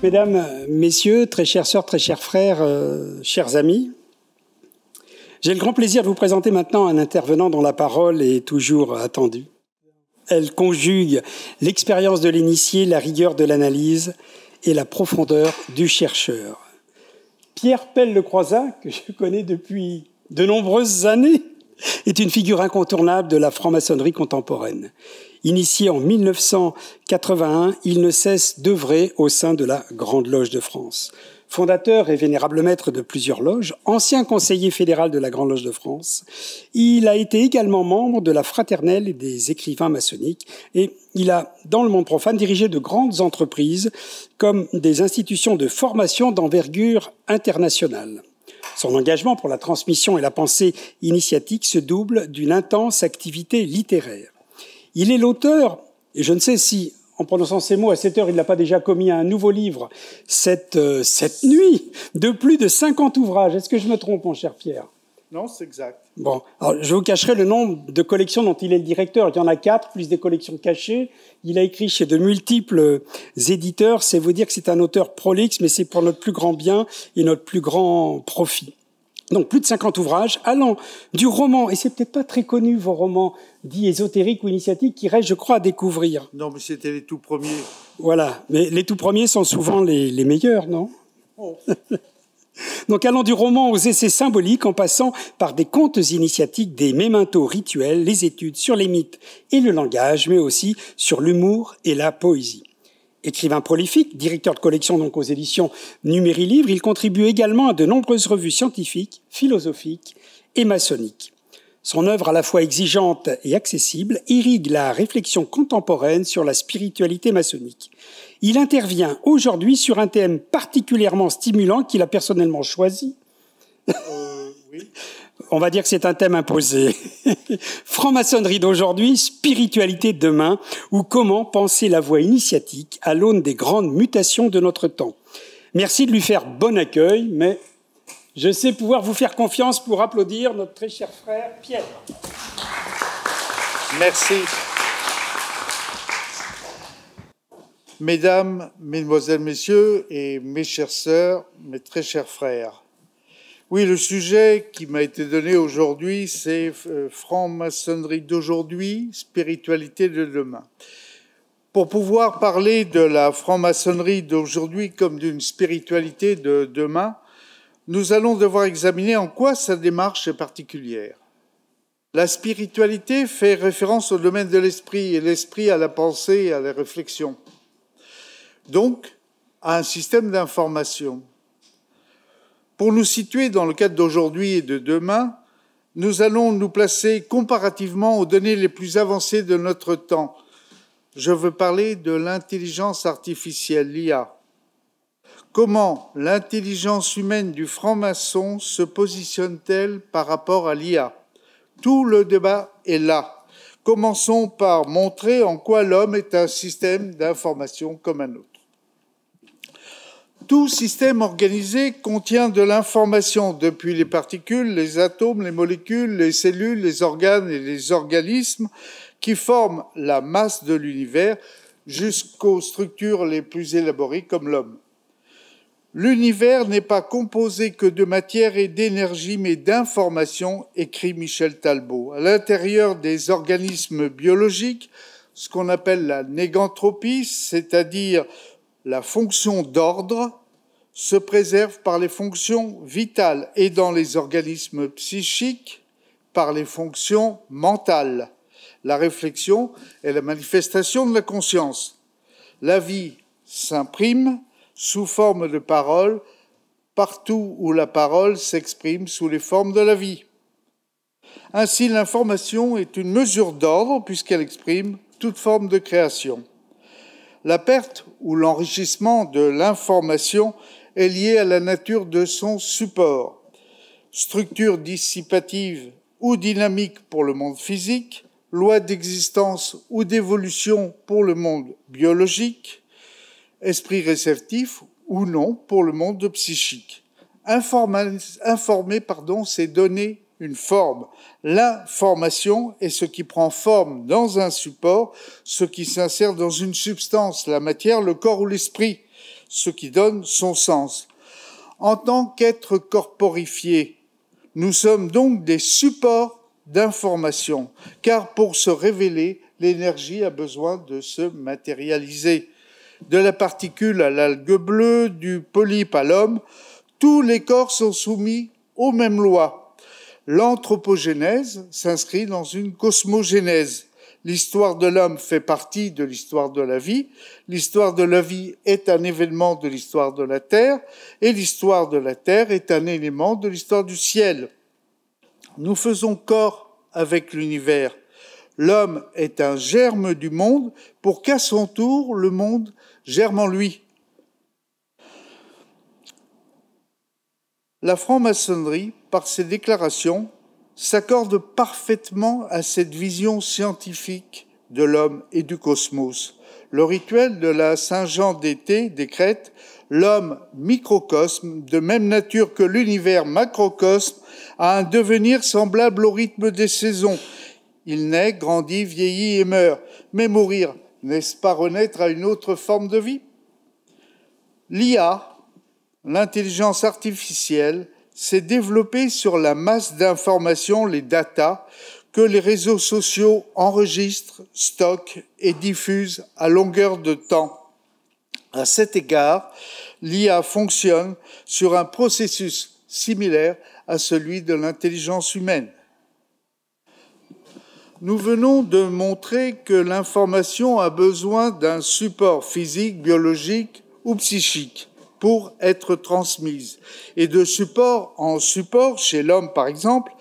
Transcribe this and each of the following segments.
Mesdames, Messieurs, très chères sœurs, très chers frères, chers amis, j'ai le grand plaisir de vous présenter maintenant un intervenant dont la parole est toujours attendue. Elle conjugue l'expérience de l'initié, la rigueur de l'analyse et la profondeur du chercheur. Pierre Pelle-Le-Croizat, que je connais depuis de nombreuses années, est une figure incontournable de la franc-maçonnerie contemporaine. Initié en 1981, il ne cesse d'œuvrer au sein de la Grande Loge de France. Fondateur et vénérable maître de plusieurs loges, ancien conseiller fédéral de la Grande Loge de France, il a été également membre de la Fraternelle des écrivains maçonniques et il a, dans le monde profane, dirigé de grandes entreprises comme des institutions de formation d'envergure internationale. Son engagement pour la transmission et la pensée initiatique se double d'une intense activité littéraire. Il est l'auteur, et je ne sais si, en prononçant ces mots à cette heure, il n'a pas déjà commis un nouveau livre cette nuit, de plus de 50 ouvrages. Est-ce que je me trompe, mon cher Pierre? Non, c'est exact. Bon, alors je vous cacherai le nombre de collections dont il est le directeur. Il y en a 4, plus des collections cachées. Il a écrit chez de multiples éditeurs. C'est vous dire que c'est un auteur prolixe, mais c'est pour notre plus grand bien et notre plus grand profit. Donc plus de 50 ouvrages, allant du roman, et c'est peut-être pas très connu vos romans dits ésotériques ou initiatiques, qui restent, je crois, à découvrir. Non, mais c'était les tout premiers. Voilà, mais les tout premiers sont souvent les meilleurs, non? Oh. Donc allant du roman aux essais symboliques, en passant par des contes initiatiques, des mémentos rituels, les études sur les mythes et le langage, mais aussi sur l'humour et la poésie. Écrivain prolifique, directeur de collection donc aux éditions Numéril-Livre, il contribue également à de nombreuses revues scientifiques, philosophiques et maçonniques. Son œuvre à la fois exigeante et accessible irrigue la réflexion contemporaine sur la spiritualité maçonnique. Il intervient aujourd'hui sur un thème particulièrement stimulant qu'il a personnellement choisi. Oui. On va dire que c'est un thème imposé. Franc-maçonnerie d'aujourd'hui, spiritualité de demain, ou comment penser la voie initiatique à l'aune des grandes mutations de notre temps. Merci de lui faire bon accueil, mais je sais pouvoir vous faire confiance pour applaudir notre très cher frère Pierre. Merci. Mesdames, Mesdemoiselles, Messieurs, et mes chères sœurs, mes très chers frères. Oui, le sujet qui m'a été donné aujourd'hui, c'est franc-maçonnerie d'aujourd'hui, spiritualité de demain. Pour pouvoir parler de la franc-maçonnerie d'aujourd'hui comme d'une spiritualité de demain, nous allons devoir examiner en quoi sa démarche est particulière. La spiritualité fait référence au domaine de l'esprit, et l'esprit à la pensée et à la réflexion. Donc, à un système d'information. Pour nous situer dans le cadre d'aujourd'hui et de demain, nous allons nous placer comparativement aux données les plus avancées de notre temps. Je veux parler de l'intelligence artificielle, l'IA. Comment l'intelligence humaine du franc-maçon se positionne-t-elle par rapport à l'IA? Tout le débat est là. Commençons par montrer en quoi l'homme est un système d'information comme un autre. Tout système organisé contient de l'information, depuis les particules, les atomes, les molécules, les cellules, les organes et les organismes qui forment la masse de l'univers jusqu'aux structures les plus élaborées comme l'homme. L'univers n'est pas composé que de matière et d'énergie, mais d'information, écrit Michel Talbot. À l'intérieur des organismes biologiques, ce qu'on appelle la négantropie, c'est-à-dire la fonction d'ordre, se préserve par les fonctions vitales et dans les organismes psychiques, par les fonctions mentales. La réflexion est la manifestation de la conscience. La vie s'imprime sous forme de parole partout où la parole s'exprime sous les formes de la vie. Ainsi, l'information est une mesure d'ordre puisqu'elle exprime toute forme de création. La perte ou l'enrichissement de l'information est lié à la nature de son support. Structure dissipative ou dynamique pour le monde physique, loi d'existence ou d'évolution pour le monde biologique, esprit réceptif ou non pour le monde psychique. Informer, c'est donner une forme. L'information est ce qui prend forme dans un support, ce qui s'insère dans une substance, la matière, le corps ou l'esprit. ce qui donne son sens. En tant qu'être corporifié, nous sommes donc des supports d'information, car pour se révéler, l'énergie a besoin de se matérialiser. De la particule à l'algue bleue, du polype à l'homme, tous les corps sont soumis aux mêmes lois. L'anthropogénèse s'inscrit dans une cosmogénèse. L'histoire de l'homme fait partie de l'histoire de la vie. L'histoire de la vie est un événement de l'histoire de la Terre, et l'histoire de la Terre est un élément de l'histoire du ciel. Nous faisons corps avec l'univers. L'homme est un germe du monde pour qu'à son tour, le monde germe en lui. La franc-maçonnerie, par ses déclarations, s'accorde parfaitement à cette vision scientifique de l'homme et du cosmos. Le rituel de la Saint-Jean d'été décrète « L'homme microcosme, de même nature que l'univers macrocosme, a un devenir semblable au rythme des saisons. Il naît, grandit, vieillit et meurt. Mais mourir, n'est-ce pas renaître à une autre forme de vie ?» L'IA, l'intelligence artificielle, s'est développée sur la masse d'informations, les data, que les réseaux sociaux enregistrent, stockent et diffusent à longueur de temps. À cet égard, l'IA fonctionne sur un processus similaire à celui de l'intelligence humaine. Nous venons de montrer que l'information a besoin d'un support physique, biologique ou psychique pour être transmise. Et de support en support, chez l'homme par exemple,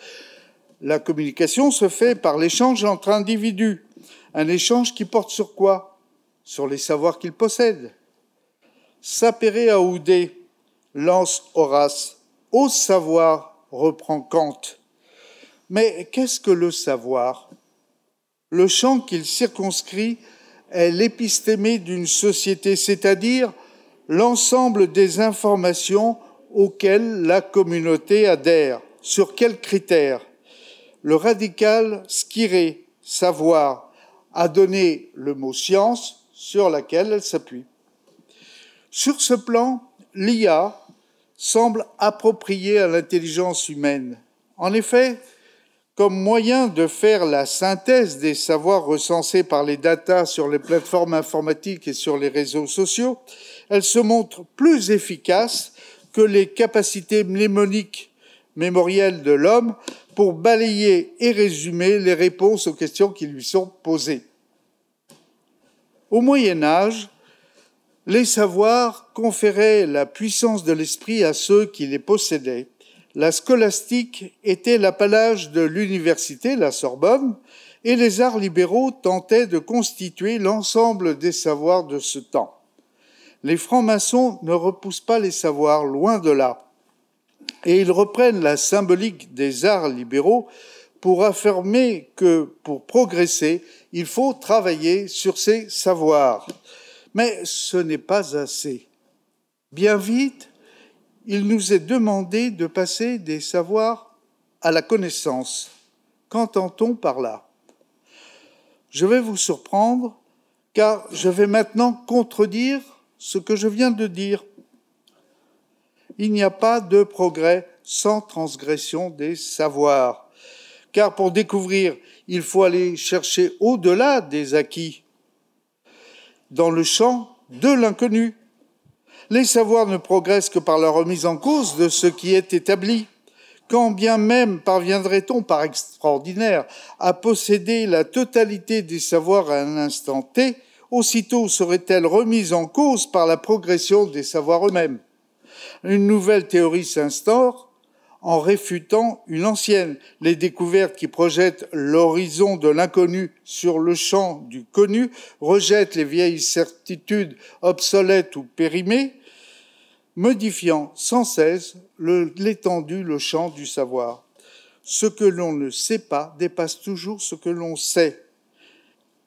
la communication se fait par l'échange entre individus. Un échange qui porte sur quoi? Sur les savoirs qu'ils possèdent. Sapere aude, lance Horace. Au savoir, reprend Kant. Mais qu'est-ce que le savoir? Le champ qu'il circonscrit est l'épistémé d'une société, c'est-à-dire l'ensemble des informations auxquelles la communauté adhère. Sur quels critères? Le radical skiré, savoir, a donné le mot science sur laquelle elle s'appuie. Sur ce plan, l'IA semble appropriée à l'intelligence humaine. En effet, comme moyen de faire la synthèse des savoirs recensés par les data sur les plateformes informatiques et sur les réseaux sociaux, elle se montre plus efficace que les capacités mnémoniques mémorielles de l'homme pour balayer et résumer les réponses aux questions qui lui sont posées. Au Moyen Âge, les savoirs conféraient la puissance de l'esprit à ceux qui les possédaient. La scolastique était l'apanage de l'université, la Sorbonne, et les arts libéraux tentaient de constituer l'ensemble des savoirs de ce temps. Les francs-maçons ne repoussent pas les savoirs, loin de là, et ils reprennent la symbolique des arts libéraux pour affirmer que, pour progresser, il faut travailler sur ces savoirs. Mais ce n'est pas assez. Bien vite, il nous est demandé de passer des savoirs à la connaissance. Qu'entend-on par là? Je vais vous surprendre, car je vais maintenant contredire ce que je viens de dire. Il n'y a pas de progrès sans transgression des savoirs, car pour découvrir, il faut aller chercher au-delà des acquis, dans le champ de l'inconnu. Les savoirs ne progressent que par la remise en cause de ce qui est établi. Quand bien même parviendrait-on, par extraordinaire, à posséder la totalité des savoirs à un instant T, aussitôt serait-elle remise en cause par la progression des savoirs eux-mêmes. Une nouvelle théorie s'instaure en réfutant une ancienne. Les découvertes qui projettent l'horizon de l'inconnu sur le champ du connu rejettent les vieilles certitudes obsolètes ou périmées, modifiant sans cesse l'étendue, le champ du savoir. Ce que l'on ne sait pas dépasse toujours ce que l'on sait.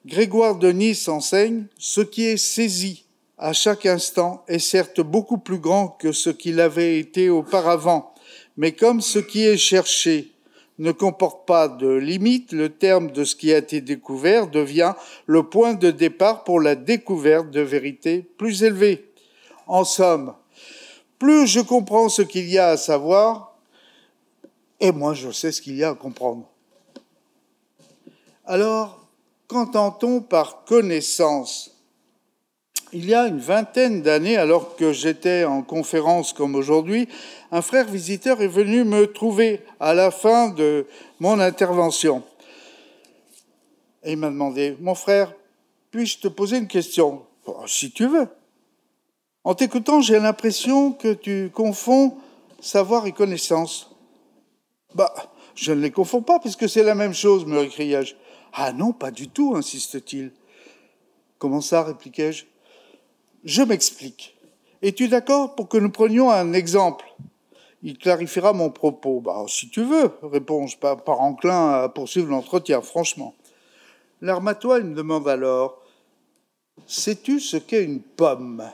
Grégoire de Nice enseigne « Ce qui est saisi à chaque instant est certes beaucoup plus grand que ce qu'il avait été auparavant, mais comme ce qui est cherché ne comporte pas de limite, le terme de ce qui a été découvert devient le point de départ pour la découverte de vérités plus élevées. En somme, plus je comprends ce qu'il y a à savoir, et moins je sais ce qu'il y a à comprendre. Alors, qu'entend-on par connaissance ? Il y a une vingtaine d'années, alors que j'étais en conférence comme aujourd'hui, un frère visiteur est venu me trouver à la fin de mon intervention. Et il m'a demandé, « Mon frère, puis-je te poser une question ?»« Si tu veux. » « En t'écoutant, j'ai l'impression que tu confonds savoir et connaissance. »« Je ne les confonds pas, puisque c'est la même chose, me récriai-je. »« Ah non, pas du tout, insiste-t-il. »« Comment ça, répliquai-je. »« Je m'explique. Es-tu d'accord pour que nous prenions un exemple ? Il clarifiera mon propos. »« Si tu veux, réponds-je, pas enclin à poursuivre l'entretien, franchement. » L'armatoire me demande alors, « Sais-tu ce qu'est une pomme ?»«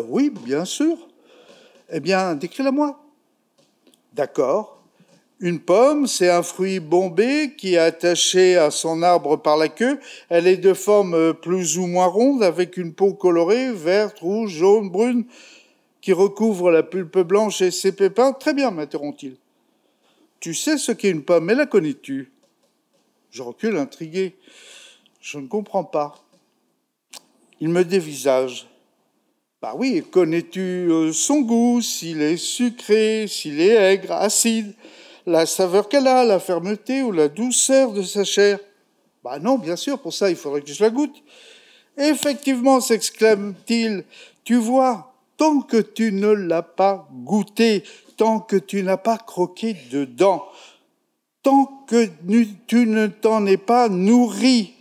Oui, bien sûr. »« Eh bien, décris-la-moi. » »« D'accord. Une pomme, c'est un fruit bombé qui est attaché à son arbre par la queue. Elle est de forme plus ou moins ronde, avec une peau colorée, verte, rouge, jaune, brune, qui recouvre la pulpe blanche et ses pépins. Très bien, m'interrompt-il. Tu sais ce qu'est une pomme, mais la connais-tu ? Je recule intrigué. Je ne comprends pas. Il me dévisage. Oui, connais-tu son goût, s'il est sucré, s'il est aigre, acide, la saveur qu'elle a, la fermeté ou la douceur de sa chair ? Non, bien sûr, pour ça, il faudrait que je la goûte. Effectivement, s'exclame-t-il, tu vois, tant que tu ne l'as pas goûté, tant que tu n'as pas croqué dedans, tant que tu ne t'en es pas nourri,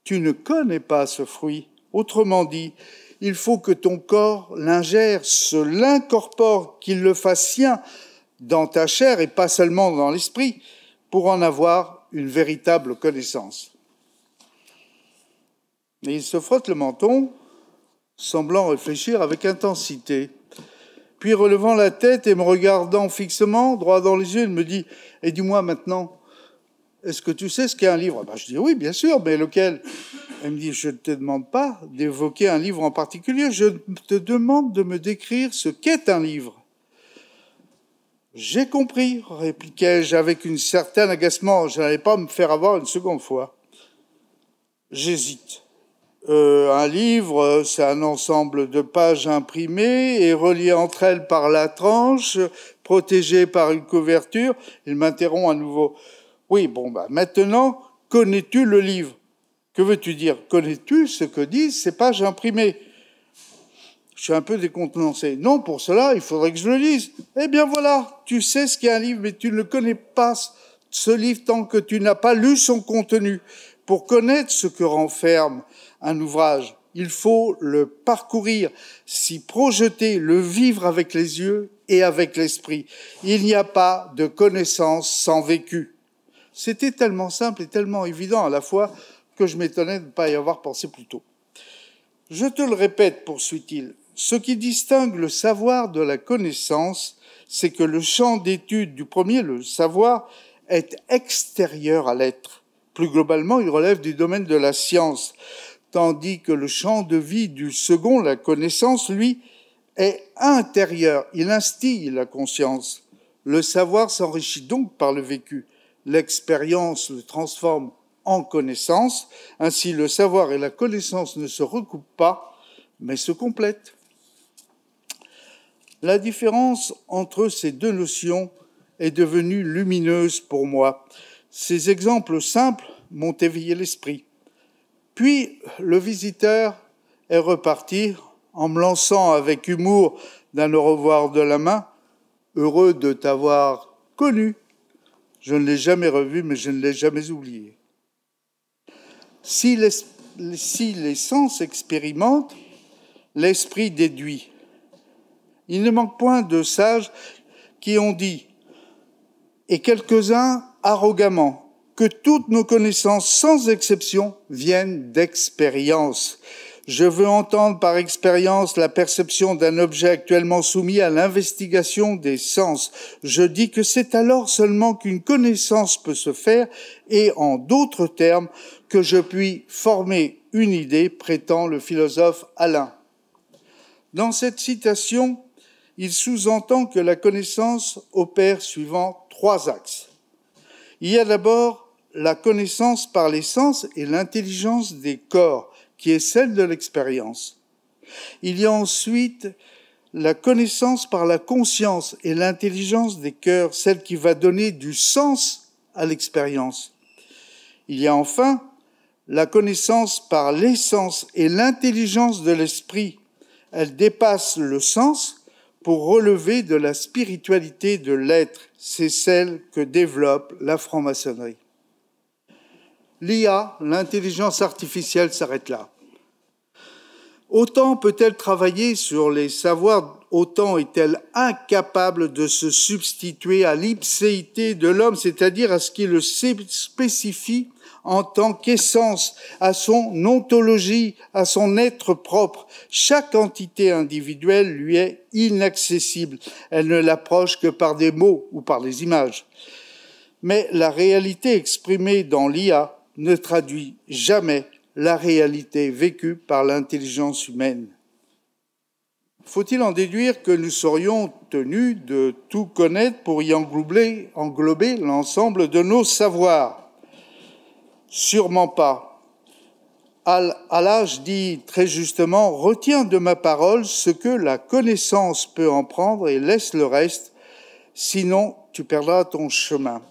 tu ne connais pas ce fruit. Autrement dit, il faut que ton corps l'ingère, l'incorpore, qu'il le fasse sien dans ta chair et pas seulement dans l'esprit, pour en avoir une véritable connaissance. Et il se frotte le menton, semblant réfléchir avec intensité. Puis, relevant la tête et me regardant fixement, droit dans les yeux, il me dit « Et dis-moi maintenant, est-ce que tu sais ce qu'est un livre ?» Je dis « Oui, bien sûr, mais lequel ?» Elle me dit « Je ne te demande pas d'évoquer un livre en particulier, je te demande de me décrire ce qu'est un livre. » « J'ai compris, » répliquai-je avec un certain agacement. Je n'allais pas me faire avoir une seconde fois. J'hésite. Un livre, c'est un ensemble de pages imprimées et reliées entre elles par la tranche, protégées par une couverture. Il m'interrompt à nouveau. « Oui, maintenant, connais-tu le livre ?»« Que veux-tu dire ? Connais-tu ce que disent ces pages imprimées ?» Je suis un peu décontenancé. « Non, pour cela, il faudrait que je le lise. »« Eh bien voilà, tu sais ce qu'est un livre, mais tu ne connais pas ce livre tant que tu n'as pas lu son contenu. Pour connaître ce que renferme un ouvrage, il faut le parcourir, s'y projeter, le vivre avec les yeux et avec l'esprit. Il n'y a pas de connaissance sans vécu. » C'était tellement simple et tellement évident à la fois que je m'étonnais de ne pas y avoir pensé plus tôt. « Je te le répète, poursuit-il, ce qui distingue le savoir de la connaissance, c'est que le champ d'étude du premier, le savoir, est extérieur à l'être. Plus globalement, il relève du domaine de la science, tandis que le champ de vie du second, la connaissance, lui, est intérieur. Il instille la conscience. Le savoir s'enrichit donc par le vécu. L'expérience le transforme en connaissance. Ainsi, le savoir et la connaissance ne se recoupent pas, mais se complètent. La différence entre ces deux notions est devenue lumineuse pour moi. Ces exemples simples m'ont éveillé l'esprit. Puis le visiteur est reparti en me lançant avec humour d'un au revoir de la main. « Heureux de t'avoir connu. Je ne l'ai jamais revu, mais je ne l'ai jamais oublié. » Si les sens expérimentent, l'esprit déduit. Il ne manque point de sages qui ont dit, et quelques-uns arrogamment, que toutes nos connaissances, sans exception, viennent d'expérience. Je veux entendre par expérience la perception d'un objet actuellement soumis à l'investigation des sens. Je dis que c'est alors seulement qu'une connaissance peut se faire et, en d'autres termes, que je puis former une idée, prétend le philosophe Alain. Dans cette citation, il sous-entend que la connaissance opère suivant 3 axes. Il y a d'abord la connaissance par les sens et l'intelligence des corps, qui est celle de l'expérience. Il y a ensuite la connaissance par la conscience et l'intelligence des cœurs, celle qui va donner du sens à l'expérience. Il y a enfin la connaissance par l'essence et l'intelligence de l'esprit. Elle dépasse le sens pour relever de la spiritualité de l'être. C'est celle que développe la franc-maçonnerie. L'IA, l'intelligence artificielle, s'arrête là. Autant peut-elle travailler sur les savoirs, autant est-elle incapable de se substituer à l'ipséité de l'homme, c'est-à-dire à ce qui le spécifie en tant qu'essence, à son ontologie, à son être propre. Chaque entité individuelle lui est inaccessible. Elle ne l'approche que par des mots ou par des images. Mais la réalité exprimée dans l'IA ne traduit jamais la réalité vécue par l'intelligence humaine. Faut-il en déduire que nous serions tenus de tout connaître pour y englober l'ensemble de nos savoirs ? Sûrement pas. Al-Hallaj dit très justement « Retiens de ma parole ce que la connaissance peut en prendre et laisse le reste, sinon tu perdras ton chemin. »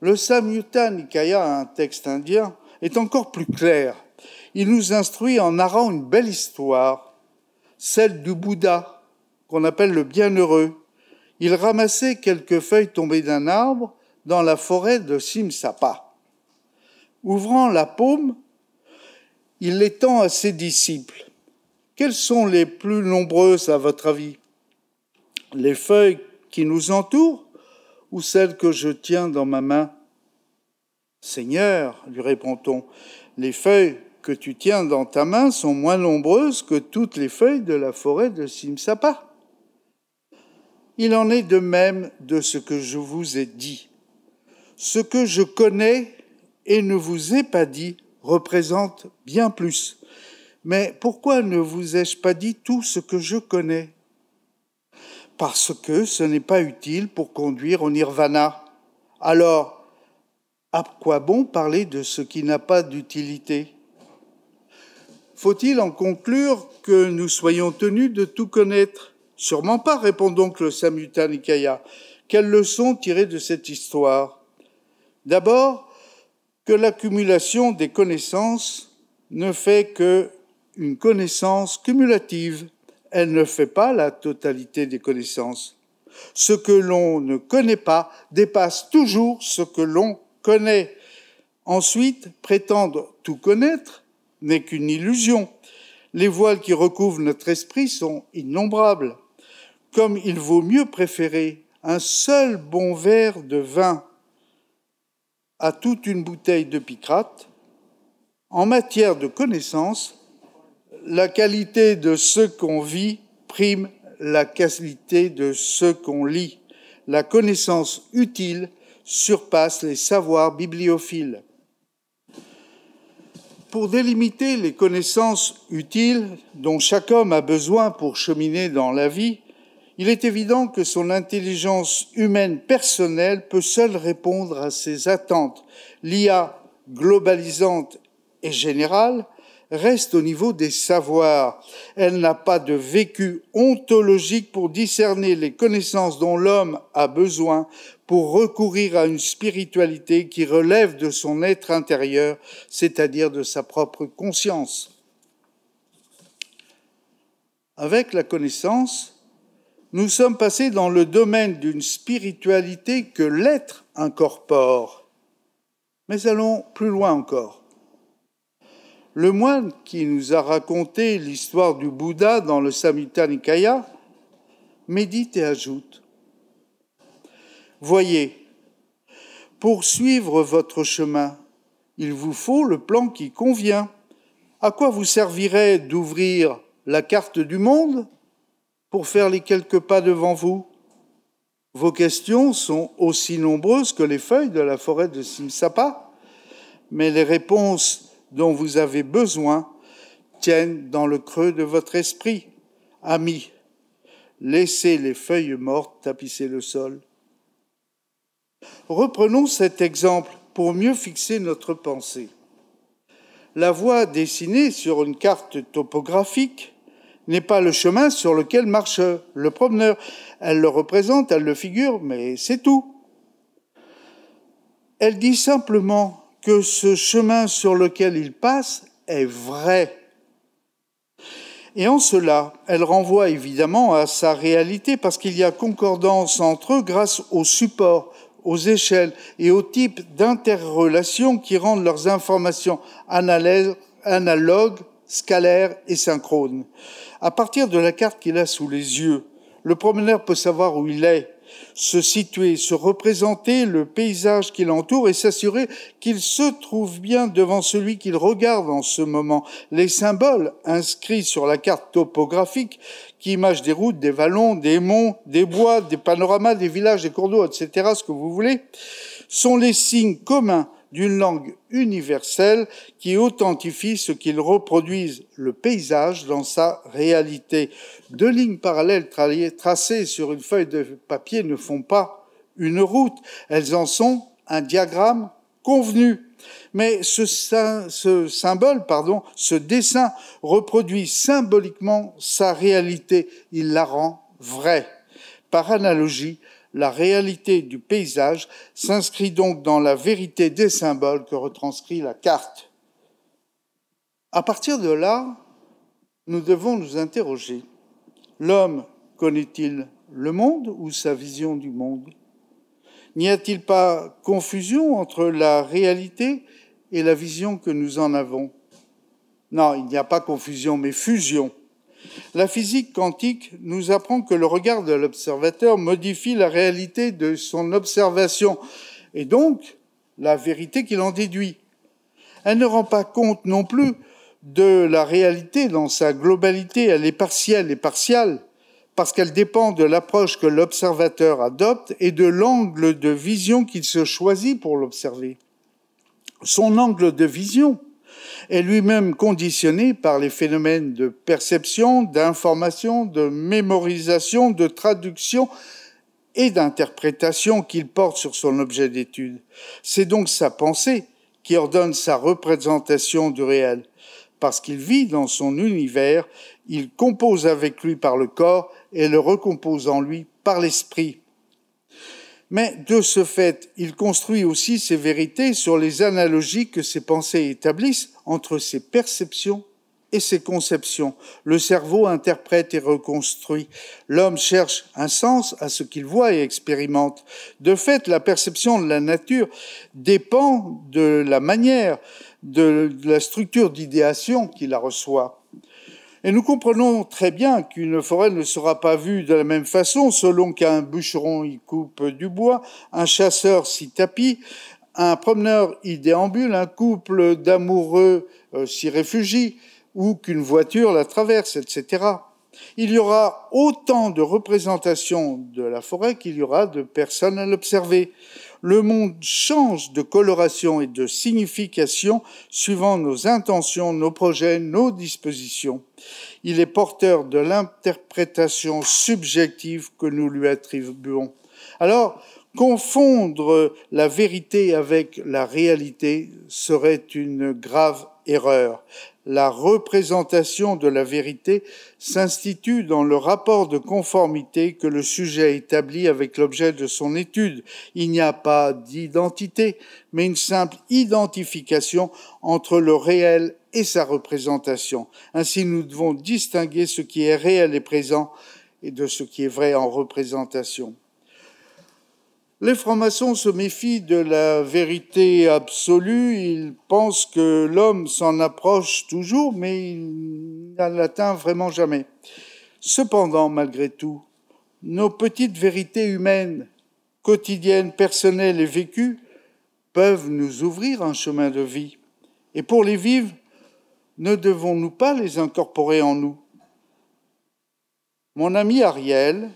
Le Samyutta Nikaya, un texte indien, est encore plus clair. Il nous instruit en narrant une belle histoire, celle du Bouddha, qu'on appelle le bienheureux. Il ramassait quelques feuilles tombées d'un arbre dans la forêt de Simsapa. Ouvrant la paume, il les tend à ses disciples. Quelles sont les plus nombreuses à votre avis ? Les feuilles qui nous entourent ou celles que je tiens dans ma main ? Seigneur, lui répond-on, les feuilles que tu tiens dans ta main sont moins nombreuses que toutes les feuilles de la forêt de Simsapa. Il en est de même de ce que je vous ai dit. Ce que je connais et ne vous ai pas dit représente bien plus. Mais pourquoi ne vous ai-je pas dit tout ce que je connais ? Parce que ce n'est pas utile pour conduire au nirvana. Alors, à quoi bon parler de ce qui n'a pas d'utilité ? Faut-il en conclure que nous soyons tenus de tout connaître ? Sûrement pas, répond donc le Samyutta Nikaya. Quelle leçon tirer de cette histoire ? D'abord, que l'accumulation des connaissances ne fait qu'une connaissance cumulative. Elle ne fait pas la totalité des connaissances. Ce que l'on ne connaît pas dépasse toujours ce que l'on connaît. Ensuite, prétendre tout connaître n'est qu'une illusion. Les voiles qui recouvrent notre esprit sont innombrables. Comme il vaut mieux préférer un seul bon verre de vin à toute une bouteille de picrate, en matière de connaissance, la qualité de ce qu'on vit prime la qualité de ce qu'on lit. La connaissance utile surpasse les savoirs bibliophiles. Pour délimiter les connaissances utiles dont chaque homme a besoin pour cheminer dans la vie, il est évident que son intelligence humaine personnelle peut seule répondre à ses attentes. L'IA globalisante et générale reste au niveau des savoirs. Elle n'a pas de vécu ontologique pour discerner les connaissances dont l'homme a besoin pour recourir à une spiritualité qui relève de son être intérieur, c'est-à-dire de sa propre conscience. Avec la connaissance, nous sommes passés dans le domaine d'une spiritualité que l'être incorpore. Mais allons plus loin encore. Le moine qui nous a raconté l'histoire du Bouddha dans le Samyutta Nikaya médite et ajoute « Voyez, pour suivre votre chemin, il vous faut le plan qui convient. À quoi vous servirait d'ouvrir la carte du monde pour faire les quelques pas devant vous ? Vos questions sont aussi nombreuses que les feuilles de la forêt de Simsapa, mais les réponses dont vous avez besoin tiennent dans le creux de votre esprit. Amis, laissez les feuilles mortes tapisser le sol. Reprenons cet exemple pour mieux fixer notre pensée. La voie dessinée sur une carte topographique n'est pas le chemin sur lequel marche le promeneur. Elle le représente, elle le figure, mais c'est tout. Elle dit simplement que ce chemin sur lequel il passe est vrai. Et en cela, elle renvoie évidemment à sa réalité parce qu'il y a concordance entre eux grâce aux supports, aux échelles et aux types d'interrelations qui rendent leurs informations analogues, scalaires et synchrones. À partir de la carte qu'il a sous les yeux, le promeneur peut savoir où il est, se situer, se représenter le paysage qui l'entoure et s'assurer qu'il se trouve bien devant celui qu'il regarde en ce moment. Les symboles inscrits sur la carte topographique, qui imagent des routes, des vallons, des monts, des bois, des panoramas, des villages, des cours d'eau, etc., ce que vous voulez, sont les signes communs d'une langue universelle qui authentifie ce qu'il reproduise, le paysage, dans sa réalité. Deux lignes parallèles tracées sur une feuille de papier ne font pas une route, elles en sont un diagramme convenu. Mais ce dessin reproduit symboliquement sa réalité, il la rend vraie. Par analogie, la réalité du paysage s'inscrit donc dans la vérité des symboles que retranscrit la carte. À partir de là, nous devons nous interroger. L'homme connaît-il le monde ou sa vision du monde? N'y a-t-il pas confusion entre la réalité et la vision que nous en avons? Non, il n'y a pas confusion, mais fusion. La physique quantique nous apprend que le regard de l'observateur modifie la réalité de son observation et donc la vérité qu'il en déduit. Elle ne rend pas compte non plus de la réalité dans sa globalité, elle est partielle et partiale parce qu'elle dépend de l'approche que l'observateur adopte et de l'angle de vision qu'il se choisit pour l'observer. Son angle de vision est lui-même conditionné par les phénomènes de perception, d'information, de mémorisation, de traduction et d'interprétation qu'il porte sur son objet d'étude. C'est donc sa pensée qui ordonne sa représentation du réel. Parce qu'il vit dans son univers, il compose avec lui par le corps et le recompose en lui par l'esprit. Mais de ce fait, il construit aussi ses vérités sur les analogies que ses pensées établissent entre ses perceptions et ses conceptions. Le cerveau interprète et reconstruit. L'homme cherche un sens à ce qu'il voit et expérimente. De fait, la perception de la nature dépend de la manière, de la structure d'idéation qu'il la reçoit. Et nous comprenons très bien qu'une forêt ne sera pas vue de la même façon selon qu'un bûcheron y coupe du bois, un chasseur s'y tapit, un promeneur y déambule, un couple d'amoureux s'y réfugie, ou qu'une voiture la traverse, etc. Il y aura autant de représentations de la forêt qu'il y aura de personnes à l'observer. Le monde change de coloration et de signification suivant nos intentions, nos projets, nos dispositions. Il est porteur de l'interprétation subjective que nous lui attribuons. Alors, confondre la vérité avec la réalité serait une grave erreur. La représentation de la vérité s'institue dans le rapport de conformité que le sujet établit avec l'objet de son étude. Il n'y a pas d'identité, mais une simple identification entre le réel et sa représentation. Ainsi, nous devons distinguer ce qui est réel et présent et de ce qui est vrai en représentation. Les francs-maçons se méfient de la vérité absolue, ils pensent que l'homme s'en approche toujours, mais il ne l'atteint vraiment jamais. Cependant, malgré tout, nos petites vérités humaines, quotidiennes, personnelles et vécues, peuvent nous ouvrir un chemin de vie. Et pour les vivre, ne devons-nous pas les incorporer en nous? Mon ami Ariel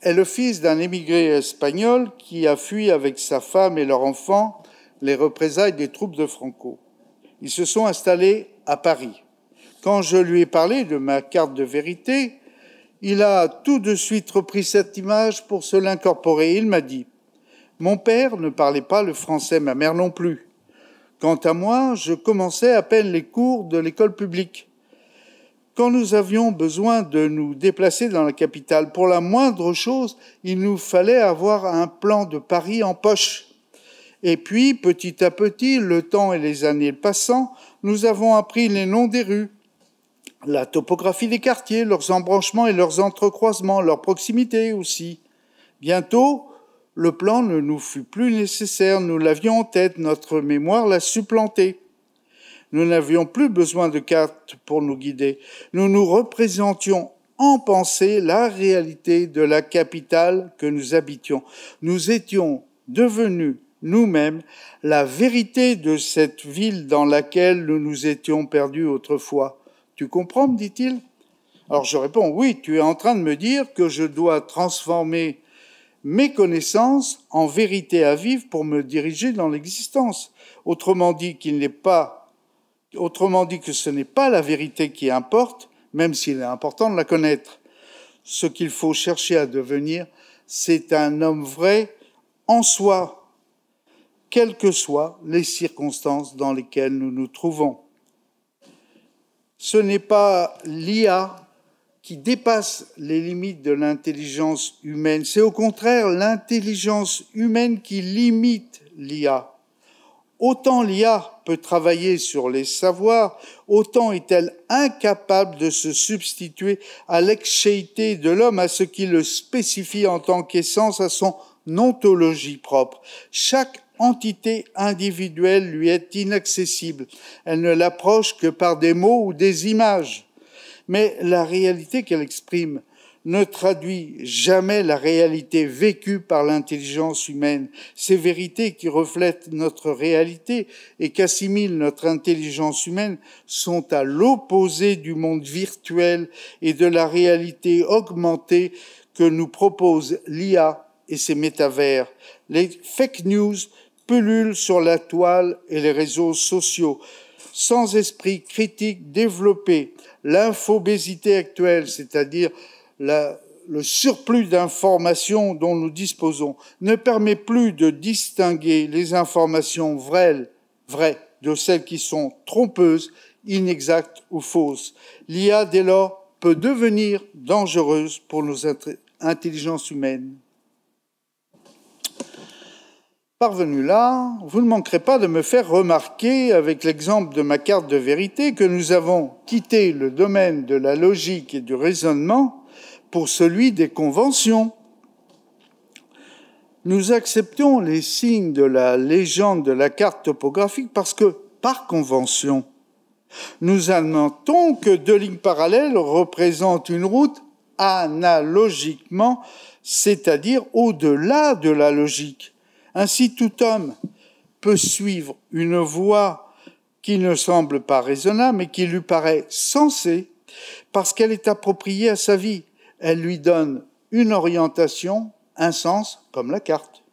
est le fils d'un émigré espagnol qui a fui avec sa femme et leur enfant les représailles des troupes de Franco. Ils se sont installés à Paris. Quand je lui ai parlé de ma carte de vérité, il a tout de suite repris cette image pour se l'incorporer. Il m'a dit « Mon père ne parlait pas le français, ma mère non plus. Quant à moi, je commençais à peine les cours de l'école publique. Quand nous avions besoin de nous déplacer dans la capitale, pour la moindre chose, il nous fallait avoir un plan de Paris en poche. Et puis, petit à petit, le temps et les années passant, nous avons appris les noms des rues, la topographie des quartiers, leurs embranchements et leurs entrecroisements, leur proximité aussi. Bientôt, le plan ne nous fut plus nécessaire, nous l'avions en tête, notre mémoire l'a supplanté. Nous n'avions plus besoin de cartes pour nous guider. Nous nous représentions en pensée la réalité de la capitale que nous habitions. Nous étions devenus nous-mêmes la vérité de cette ville dans laquelle nous nous étions perdus autrefois. Tu comprends, me dit-il? Alors je réponds, oui, tu es en train de me dire que je dois transformer mes connaissances en vérité à vivre pour me diriger dans l'existence. Autrement dit que ce n'est pas la vérité qui importe, même s'il est important de la connaître. Ce qu'il faut chercher à devenir, c'est un homme vrai en soi, quelles que soient les circonstances dans lesquelles nous nous trouvons. Ce n'est pas l'IA qui dépasse les limites de l'intelligence humaine, c'est au contraire l'intelligence humaine qui limite l'IA. Autant l'IA peut travailler sur les savoirs, autant est-elle incapable de se substituer à l'exchéité de l'homme, à ce qui le spécifie en tant qu'essence, à son ontologie propre. Chaque entité individuelle lui est inaccessible. Elle ne l'approche que par des mots ou des images. Mais la réalité qu'elle exprime ne traduit jamais la réalité vécue par l'intelligence humaine. Ces vérités qui reflètent notre réalité et qu'assimile notre intelligence humaine sont à l'opposé du monde virtuel et de la réalité augmentée que nous propose l'IA et ses métavers. Les fake news pullulent sur la toile et les réseaux sociaux. Sans esprit critique développé, l'infobésité actuelle, c'est-à-dire le surplus d'informations dont nous disposons, ne permet plus de distinguer les informations vraies de celles qui sont trompeuses, inexactes ou fausses. L'IA, dès lors, peut devenir dangereuse pour nos intelligences humaines. Parvenu là, vous ne manquerez pas de me faire remarquer, avec l'exemple de ma carte de vérité, que nous avons quitté le domaine de la logique et du raisonnement pour celui des conventions. Nous acceptons les signes de la légende de la carte topographique parce que, par convention, nous admettons que deux lignes parallèles représentent une route analogiquement, c'est-à-dire au-delà de la logique. Ainsi, tout homme peut suivre une voie qui ne semble pas raisonnable, mais qui lui paraît sensée, parce qu'elle est appropriée à sa vie. Elle lui donne une orientation, un sens, comme la carte.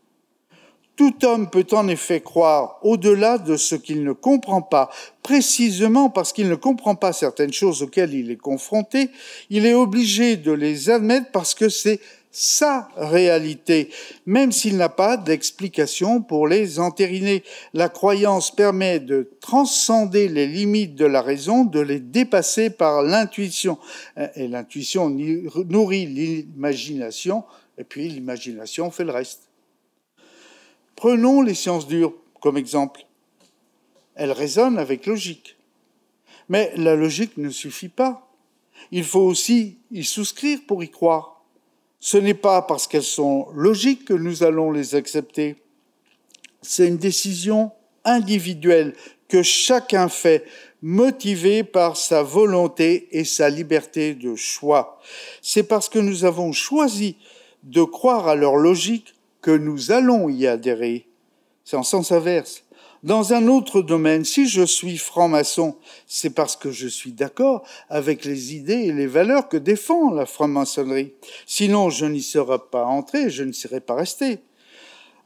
Tout homme peut en effet croire au-delà de ce qu'il ne comprend pas. Précisément parce qu'il ne comprend pas certaines choses auxquelles il est confronté, il est obligé de les admettre parce que c'est sa réalité, même s'il n'a pas d'explication pour les entériner. La croyance permet de transcender les limites de la raison, de les dépasser par l'intuition. Et l'intuition nourrit l'imagination, et puis l'imagination fait le reste. Prenons les sciences dures comme exemple. Elles raisonnent avec logique. Mais la logique ne suffit pas. Il faut aussi y souscrire pour y croire. Ce n'est pas parce qu'elles sont logiques que nous allons les accepter. C'est une décision individuelle que chacun fait, motivé par sa volonté et sa liberté de choix. C'est parce que nous avons choisi de croire à leur logique que nous allons y adhérer. C'est en sens inverse. Dans un autre domaine, si je suis franc-maçon, c'est parce que je suis d'accord avec les idées et les valeurs que défend la franc-maçonnerie. Sinon, je n'y serais pas entré, je ne serais pas resté.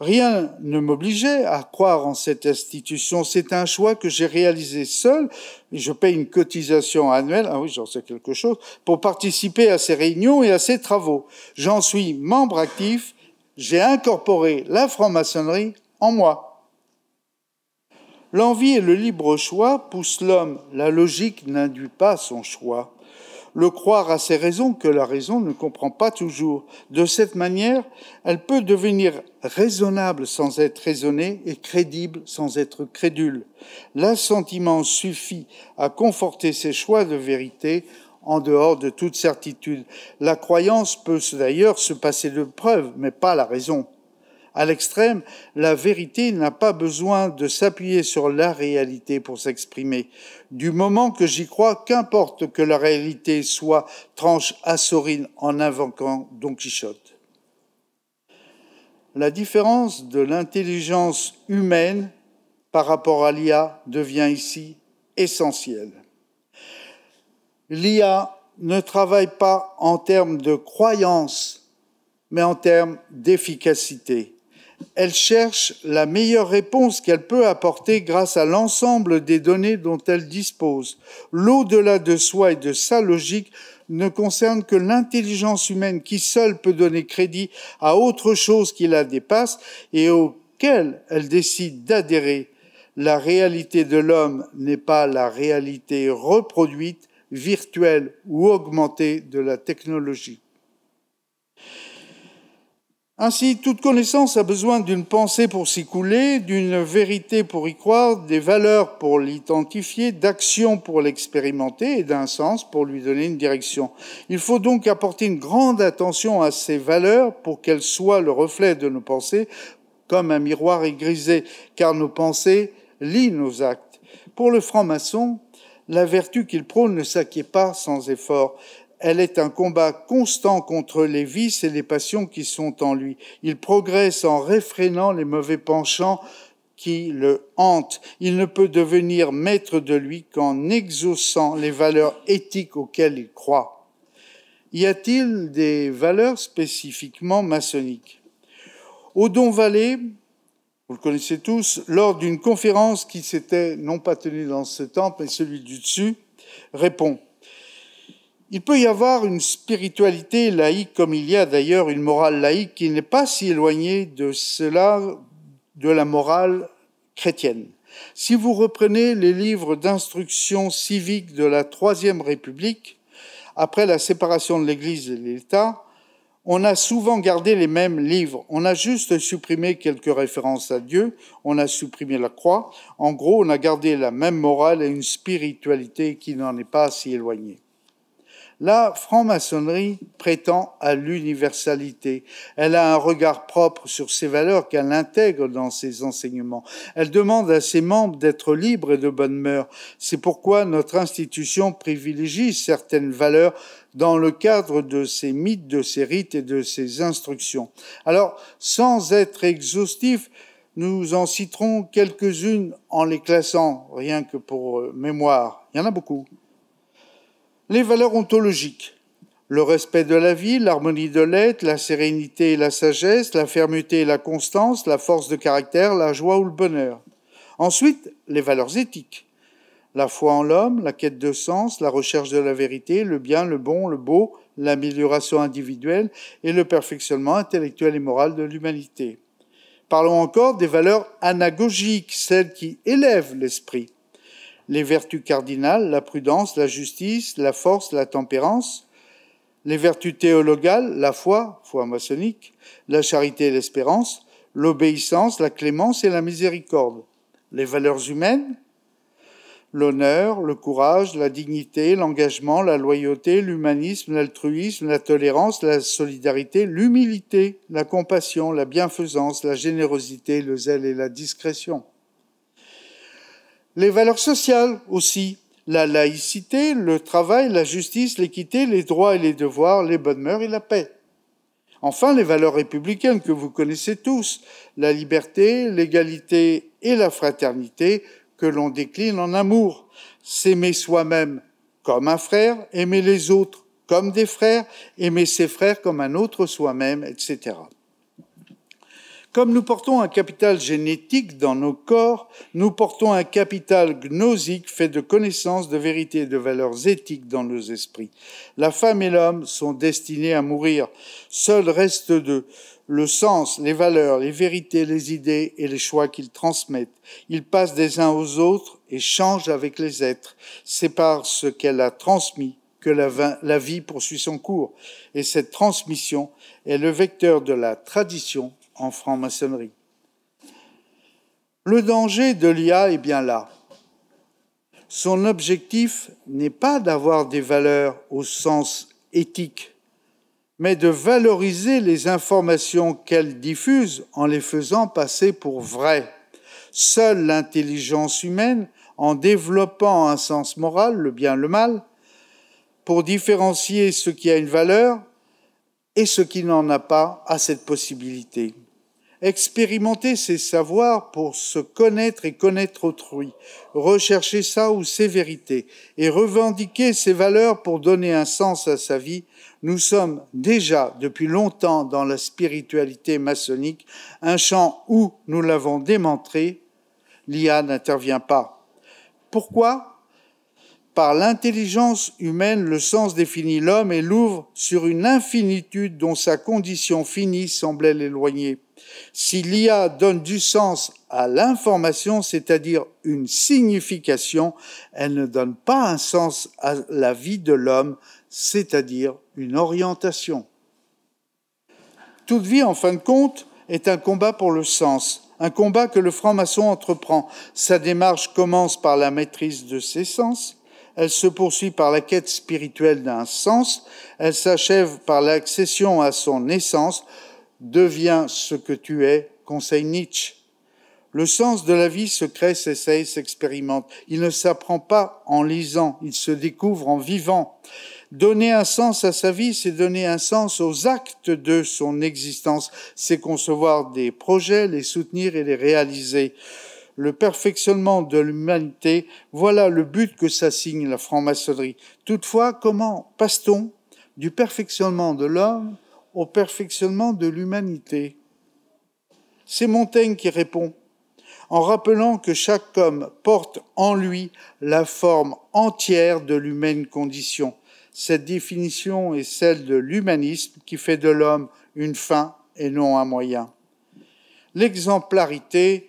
Rien ne m'obligeait à croire en cette institution. C'est un choix que j'ai réalisé seul. Et je paye une cotisation annuelle, ah oui, j'en sais quelque chose, pour participer à ces réunions et à ces travaux. J'en suis membre actif. J'ai incorporé la franc-maçonnerie en moi. L'envie et le libre choix poussent l'homme. La logique n'induit pas son choix. Le croire a ses raisons que la raison ne comprend pas toujours. De cette manière, elle peut devenir raisonnable sans être raisonnée et crédible sans être crédule. L'assentiment suffit à conforter ses choix de vérité en dehors de toute certitude. La croyance peut d'ailleurs se passer de preuves, mais pas la raison. À l'extrême, la vérité n'a pas besoin de s'appuyer sur la réalité pour s'exprimer. Du moment que j'y crois, qu'importe que la réalité soit tranche assorine en invoquant Don Quichotte. La différence de l'intelligence humaine par rapport à l'IA devient ici essentielle. L'IA ne travaille pas en termes de croyance, mais en termes d'efficacité. Elle cherche la meilleure réponse qu'elle peut apporter grâce à l'ensemble des données dont elle dispose. L'au-delà de soi et de sa logique ne concerne que l'intelligence humaine qui seule peut donner crédit à autre chose qui la dépasse et auquel elle décide d'adhérer. La réalité de l'homme n'est pas la réalité reproduite, virtuelle ou augmentée de la technologie. Ainsi, toute connaissance a besoin d'une pensée pour s'y couler, d'une vérité pour y croire, des valeurs pour l'identifier, d'actions pour l'expérimenter et d'un sens pour lui donner une direction. Il faut donc apporter une grande attention à ces valeurs pour qu'elles soient le reflet de nos pensées, comme un miroir aigrisé, car nos pensées lient nos actes. Pour le franc-maçon, la vertu qu'il prône ne s'acquiert pas sans effort. Elle est un combat constant contre les vices et les passions qui sont en lui. Il progresse en réfrénant les mauvais penchants qui le hantent. Il ne peut devenir maître de lui qu'en exaucant les valeurs éthiques auxquelles il croit. Y a-t-il des valeurs spécifiquement maçonniques ? Odon Vallée, vous le connaissez tous, lors d'une conférence qui s'était non pas tenue dans ce temple, mais celui du dessus, répond: il peut y avoir une spiritualité laïque comme il y a d'ailleurs une morale laïque qui n'est pas si éloignée de cela, de la morale chrétienne. Si vous reprenez les livres d'instruction civique de la Troisième République, après la séparation de l'Église et de l'État, on a souvent gardé les mêmes livres. On a juste supprimé quelques références à Dieu, on a supprimé la croix. En gros, on a gardé la même morale et une spiritualité qui n'en est pas si éloignée. La franc-maçonnerie prétend à l'universalité. Elle a un regard propre sur ses valeurs qu'elle intègre dans ses enseignements. Elle demande à ses membres d'être libres et de bonne mœurs. C'est pourquoi notre institution privilégie certaines valeurs dans le cadre de ses mythes, de ses rites et de ses instructions. Alors, sans être exhaustif, nous en citerons quelques-unes en les classant, rien que pour mémoire. Il y en a beaucoup. Les valeurs ontologiques, le respect de la vie, l'harmonie de l'être, la sérénité et la sagesse, la fermeté et la constance, la force de caractère, la joie ou le bonheur. Ensuite, les valeurs éthiques, la foi en l'homme, la quête de sens, la recherche de la vérité, le bien, le bon, le beau, l'amélioration individuelle et le perfectionnement intellectuel et moral de l'humanité. Parlons encore des valeurs anagogiques, celles qui élèvent l'esprit. Les vertus cardinales, la prudence, la justice, la force, la tempérance, les vertus théologales, la foi maçonnique, la charité et l'espérance, l'obéissance, la clémence et la miséricorde. Les valeurs humaines, l'honneur, le courage, la dignité, l'engagement, la loyauté, l'humanisme, l'altruisme, la tolérance, la solidarité, l'humilité, la compassion, la bienfaisance, la générosité, le zèle et la discrétion. Les valeurs sociales aussi, la laïcité, le travail, la justice, l'équité, les droits et les devoirs, les bonnes mœurs et la paix. Enfin, les valeurs républicaines que vous connaissez tous, la liberté, l'égalité et la fraternité que l'on décline en amour. S'aimer soi-même comme un frère, aimer les autres comme des frères, aimer ses frères comme un autre soi-même, etc. Comme nous portons un capital génétique dans nos corps, nous portons un capital gnosique fait de connaissances, de vérités et de valeurs éthiques dans nos esprits. La femme et l'homme sont destinés à mourir. Seuls restent d'eux le sens, les valeurs, les vérités, les idées et les choix qu'ils transmettent. Ils passent des uns aux autres et changent avec les êtres. C'est par ce qu'elle a transmis que la vie poursuit son cours. Et cette transmission est le vecteur de la tradition en franc-maçonnerie. Le danger de l'IA est bien là. Son objectif n'est pas d'avoir des valeurs au sens éthique, mais de valoriser les informations qu'elle diffuse en les faisant passer pour vraies. Seule l'intelligence humaine, en développant un sens moral, le bien, le mal, pour différencier ce qui a une valeur et ce qui n'en a pas, a cette possibilité. Expérimenter ses savoirs pour se connaître et connaître autrui, rechercher sa ou ses vérités et revendiquer ses valeurs pour donner un sens à sa vie, nous sommes déjà depuis longtemps dans la spiritualité maçonnique, un champ où, nous l'avons démontré, l'IA n'intervient pas. Pourquoi ? Par l'intelligence humaine, le sens définit l'homme et l'ouvre sur une infinitude dont sa condition finie semblait l'éloigner. Si l'IA donne du sens à l'information, c'est-à-dire une signification, elle ne donne pas un sens à la vie de l'homme, c'est-à-dire une orientation. Toute vie, en fin de compte, est un combat pour le sens, un combat que le franc-maçon entreprend. Sa démarche commence par la maîtrise de ses sens. Elle se poursuit par la quête spirituelle d'un sens, elle s'achève par l'accession à son essence, deviens ce que tu es, conseille Nietzsche. Le sens de la vie se crée, s'essaye, s'expérimente. Il ne s'apprend pas en lisant, il se découvre en vivant. Donner un sens à sa vie, c'est donner un sens aux actes de son existence, c'est concevoir des projets, les soutenir et les réaliser. Le perfectionnement de l'humanité, voilà le but que s'assigne la franc-maçonnerie. Toutefois, comment passe-t-on du perfectionnement de l'homme au perfectionnement de l'humanité ? C'est Montaigne qui répond, en rappelant que chaque homme porte en lui la forme entière de l'humaine condition. Cette définition est celle de l'humanisme qui fait de l'homme une fin et non un moyen. L'exemplarité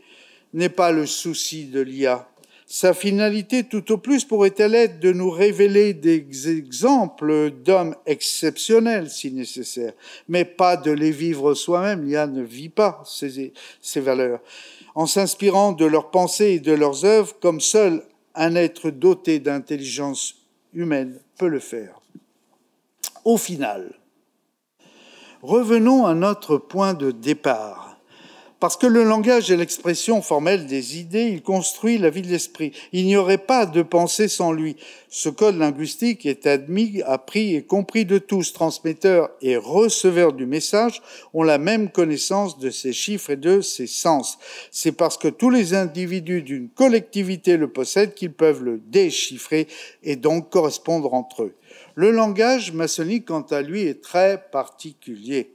n'est pas le souci de l'IA. Sa finalité, tout au plus, pourrait-elle être de nous révéler des exemples d'hommes exceptionnels, si nécessaire, mais pas de les vivre soi-même. L'IA ne vit pas ces valeurs. En s'inspirant de leurs pensées et de leurs œuvres, comme seul un être doté d'intelligence humaine peut le faire. Au final, revenons à notre point de départ. Parce que le langage est l'expression formelle des idées, il construit la vie de l'esprit. Il n'y aurait pas de pensée sans lui. Ce code linguistique est admis, appris et compris de tous. Transmetteurs et receveurs du message ont la même connaissance de ses chiffres et de ses sens. C'est parce que tous les individus d'une collectivité le possèdent qu'ils peuvent le déchiffrer et donc correspondre entre eux. Le langage maçonnique, quant à lui, est très particulier.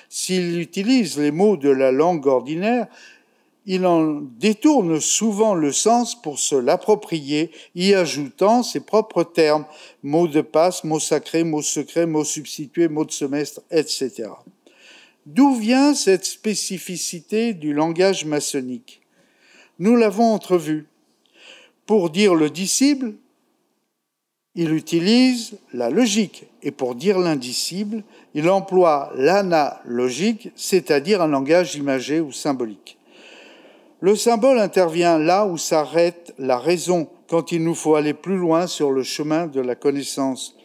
S'il utilise les mots de la langue ordinaire, il en détourne souvent le sens pour se l'approprier, y ajoutant ses propres termes, mots de passe, mots sacrés, mots secrets, mots substitués, mots de semestre, etc. D'où vient cette spécificité du langage maçonnique ? Nous l'avons entrevu. Pour dire le disciple, il utilise la logique, et pour dire l'indicible, il emploie l'analogique, c'est-à-dire un langage imagé ou symbolique. Le symbole intervient là où s'arrête la raison, quand il nous faut aller plus loin sur le chemin de la connaissance.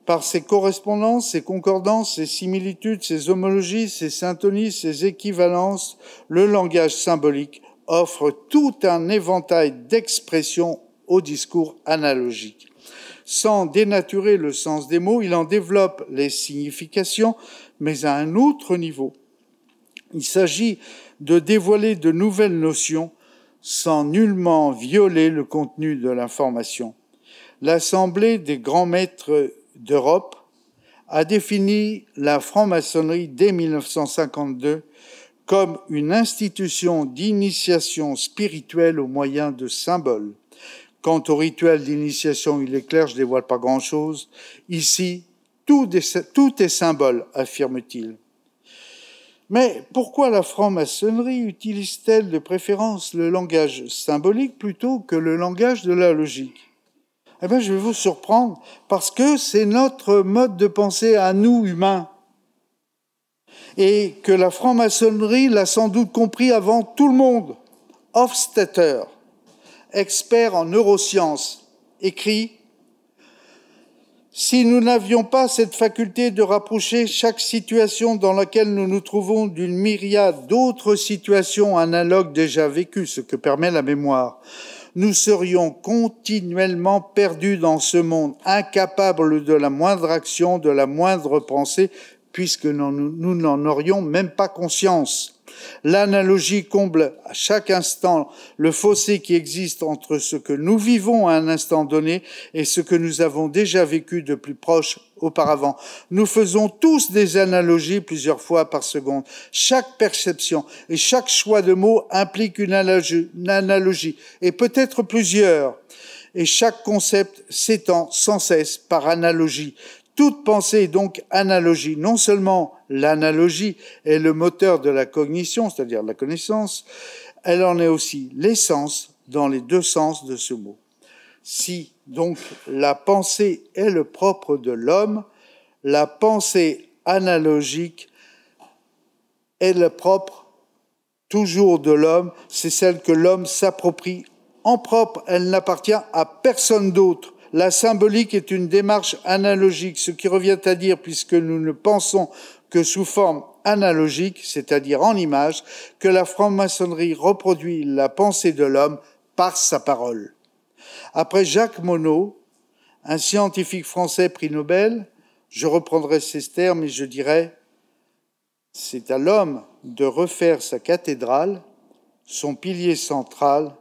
Par ses correspondances, ses concordances, ses similitudes, ses homologies, ses syntonies, ses équivalences, le langage symbolique offre tout un éventail d'expressions au discours analogique. Sans dénaturer le sens des mots, il en développe les significations, mais à un autre niveau. Il s'agit de dévoiler de nouvelles notions sans nullement violer le contenu de l'information. L'Assemblée des grands maîtres d'Europe a défini la franc-maçonnerie dès 1952 comme une institution d'initiation spirituelle au moyen de symboles. Quant au rituel d'initiation, il est clair, je ne dévoile pas grand-chose. Ici, tout est symbole, affirme-t-il. Mais pourquoi la franc-maçonnerie utilise-t-elle de préférence le langage symbolique plutôt que le langage de la logique? Eh bien, je vais vous surprendre, parce que c'est notre mode de pensée à nous, humains. Et que la franc-maçonnerie l'a sans doute compris avant tout le monde. Hofstadter, expert en neurosciences, écrit « Si nous n'avions pas cette faculté de rapprocher chaque situation dans laquelle nous nous trouvons d'une myriade d'autres situations analogues déjà vécues, ce que permet la mémoire, nous serions continuellement perdus dans ce monde, incapables de la moindre action, de la moindre pensée, puisque nous n'en aurions même pas conscience. L'analogie comble à chaque instant le fossé qui existe entre ce que nous vivons à un instant donné et ce que nous avons déjà vécu de plus proche auparavant. Nous faisons tous des analogies plusieurs fois par seconde. Chaque perception et chaque choix de mots implique une analogie, et peut-être plusieurs. Et chaque concept s'étend sans cesse par analogie. Toute pensée est donc analogie. Non seulement l'analogie est le moteur de la cognition, c'est-à-dire la connaissance, elle en est aussi l'essence dans les deux sens de ce mot. Si donc la pensée est le propre de l'homme, la pensée analogique est le propre toujours de l'homme, c'est celle que l'homme s'approprie en propre, elle n'appartient à personne d'autre. La symbolique est une démarche analogique, ce qui revient à dire, puisque nous ne pensons que sous forme analogique, c'est-à-dire en image, que la franc-maçonnerie reproduit la pensée de l'homme par sa parole. Après Jacques Monod, un scientifique français prix Nobel, je reprendrai ces termes et je dirais « C'est à l'homme de refaire sa cathédrale, son pilier central,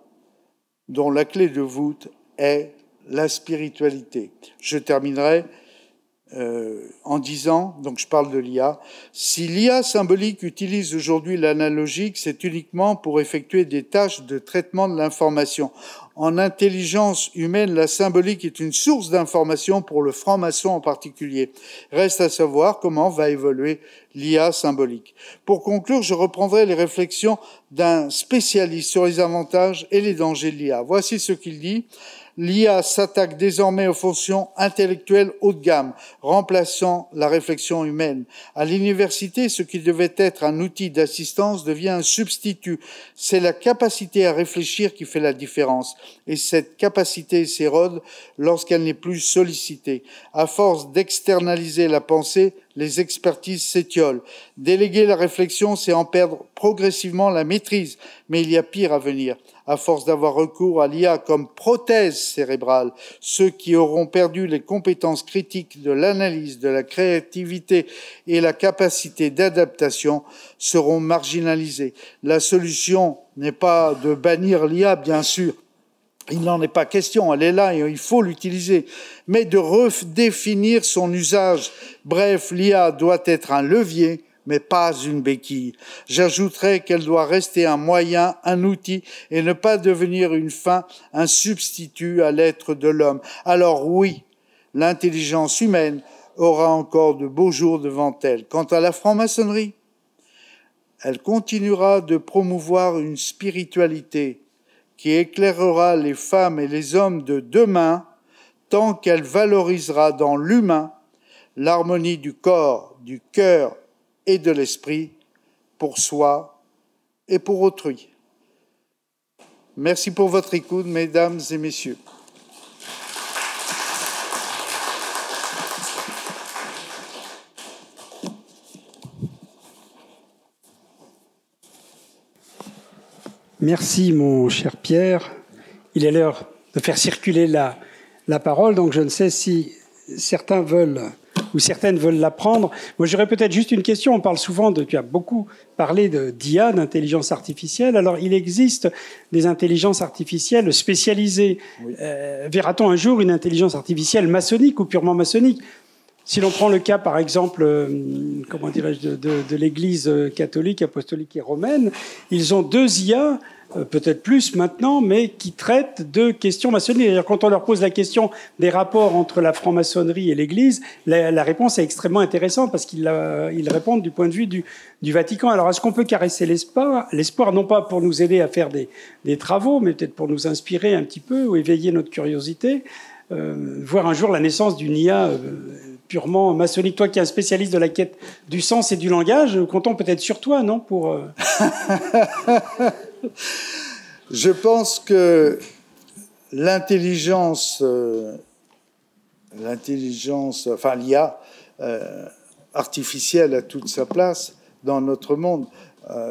dont la clé de voûte est la spiritualité. » Je terminerai en disant, donc je parle de l'IA, si l'IA symbolique utilise aujourd'hui l'analogique, c'est uniquement pour effectuer des tâches de traitement de l'information. En intelligence humaine, la symbolique est une source d'information pour le franc-maçon en particulier. Reste à savoir comment va évoluer l'IA symbolique. Pour conclure, je reprendrai les réflexions d'un spécialiste sur les avantages et les dangers de l'IA. Voici ce qu'il dit. L'IA s'attaque désormais aux fonctions intellectuelles haut de gamme, remplaçant la réflexion humaine. À l'université, ce qui devait être un outil d'assistance devient un substitut. C'est la capacité à réfléchir qui fait la différence. Et cette capacité s'érode lorsqu'elle n'est plus sollicitée. À force d'externaliser la pensée, les expertises s'étiolent. Déléguer la réflexion, c'est en perdre progressivement la maîtrise. Mais il y a pire à venir. À force d'avoir recours à l'IA comme prothèse cérébrale, ceux qui auront perdu les compétences critiques de l'analyse, de la créativité et la capacité d'adaptation seront marginalisés. La solution n'est pas de bannir l'IA, bien sûr. Il n'en est pas question, elle est là et il faut l'utiliser, mais de redéfinir son usage. Bref, l'IA doit être un levier, mais pas une béquille. J'ajouterai qu'elle doit rester un moyen, un outil, et ne pas devenir une fin, un substitut à l'être de l'homme. Alors oui, l'intelligence humaine aura encore de beaux jours devant elle. Quant à la franc-maçonnerie, elle continuera de promouvoir une spiritualité qui éclairera les femmes et les hommes de demain, tant qu'elle valorisera dans l'humain l'harmonie du corps, du cœur et de l'esprit pour soi et pour autrui. Merci pour votre écoute, mesdames et messieurs. Merci, mon cher Pierre. Il est l'heure de faire circuler la parole, donc je ne sais si certains veulent ou certaines veulent la prendre. Moi, j'aurais peut-être juste une question. On parle souvent tu as beaucoup parlé d'IA, d'intelligence artificielle. Alors, il existe des intelligences artificielles spécialisées. Oui. Verra-t-on un jour une intelligence artificielle maçonnique ou purement maçonnique? Si l'on prend le cas, par exemple, comment dirais-je, de l'Église catholique, apostolique et romaine, ils ont 2 IA, peut-être plus maintenant, mais qui traitent de questions maçonniques. D'ailleurs, quand on leur pose la question des rapports entre la franc-maçonnerie et l'Église, la réponse est extrêmement intéressante parce qu'ils répondent du point de vue du Vatican. Alors, est-ce qu'on peut caresser l'espoir? L'espoir, non pas pour nous aider à faire des travaux, mais peut-être pour nous inspirer un petit peu ou éveiller notre curiosité, voir un jour la naissance d'une IA purement maçonnique. Toi qui es un spécialiste de la quête du sens et du langage, comptons peut-être sur toi, non, pour... Je pense que l'intelligence, enfin l'IA artificielle a toute sa place dans notre monde.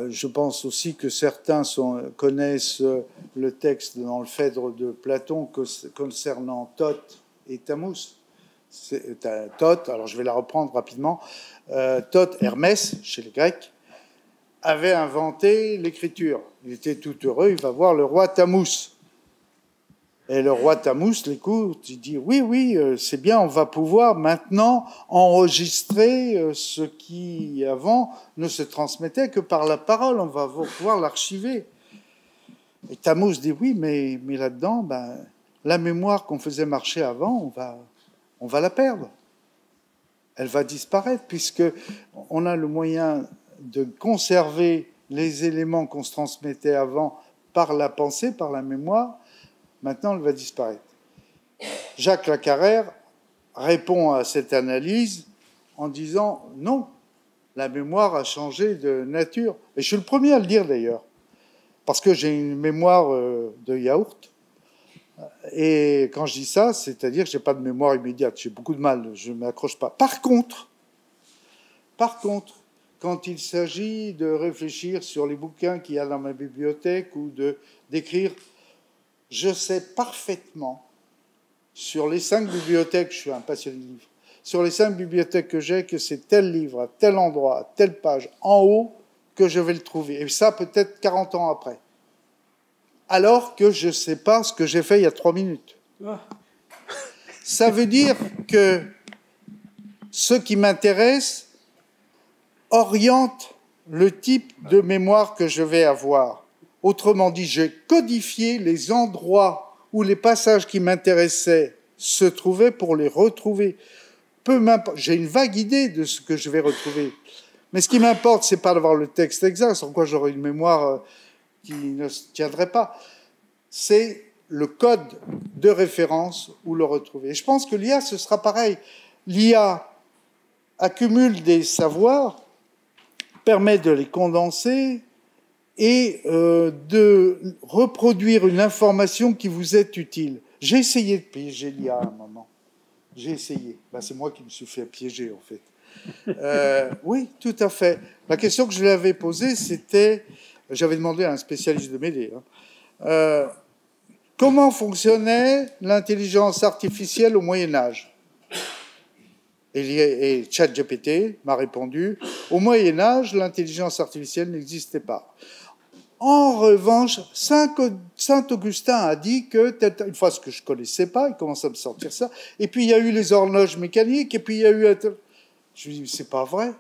Je pense aussi que certains connaissent le texte dans le Phèdre de Platon concernant Thoth et Tammuz. Thoth, alors je vais la reprendre rapidement. Thoth, Hermès, chez les Grecs, avait inventé l'écriture. Il était tout heureux, il va voir le roi Tammuz. Et le roi Tammuz l'écoute, il dit « Oui, c'est bien, on va pouvoir maintenant enregistrer ce qui, avant, ne se transmettait que par la parole, on va pouvoir l'archiver. » Et Tammuz dit « Oui, mais là-dedans, la mémoire qu'on faisait marcher avant, on va la perdre. Elle va disparaître, puisqu'on a le moyen de conserver les éléments qu'on se transmettait avant par la pensée, par la mémoire. Maintenant, elle va disparaître. » Jacques Lacarrère répond à cette analyse en disant « Non, la mémoire a changé de nature. » Et je suis le premier à le dire d'ailleurs, parce que j'ai une mémoire de yaourt. Et quand je dis ça, c'est-à-dire que je n'ai pas de mémoire immédiate. J'ai beaucoup de mal, je ne m'accroche pas. Par contre, quand il s'agit de réfléchir sur les bouquins qu'il y a dans ma bibliothèque ou d'écrire, je sais parfaitement, sur les 5 bibliothèques, je suis un passionné de livres, sur les 5 bibliothèques que j'ai, que c'est tel livre, à tel endroit, à telle page, en haut, que je vais le trouver. Et ça, peut-être 40 ans après. Alors que je ne sais pas ce que j'ai fait il y a 3 minutes. Ça veut dire que ce qui m'intéresse oriente le type de mémoire que je vais avoir. Autrement dit, j'ai codifié les endroits où les passages qui m'intéressaient se trouvaient pour les retrouver. Peu m'importe, j'ai une vague idée de ce que je vais retrouver. Mais ce qui m'importe, ce n'est pas d'avoir le texte exact, sans quoi j'aurais une mémoire qui ne se tiendrait pas. C'est le code de référence où le retrouver. Et je pense que l'IA, ce sera pareil. L'IA accumule des savoirs, permet de les condenser et de reproduire une information qui vous est utile. J'ai essayé de piéger l'IA à un moment. J'ai essayé. C'est moi qui me suis fait piéger, en fait. Oui, tout à fait. La question que je lui avais posée, c'était... J'avais demandé à un spécialiste de m'aider. Comment fonctionnait l'intelligence artificielle au Moyen-Âge ? Et ChatGPT m'a répondu, au Moyen-Âge, l'intelligence artificielle n'existait pas. En revanche, Saint Augustin a dit que, une fois ce que je ne connaissais pas, il commence à me sortir ça, et puis il y a eu les horloges mécaniques, et puis il y a eu... Je lui dis, c'est pas vrai.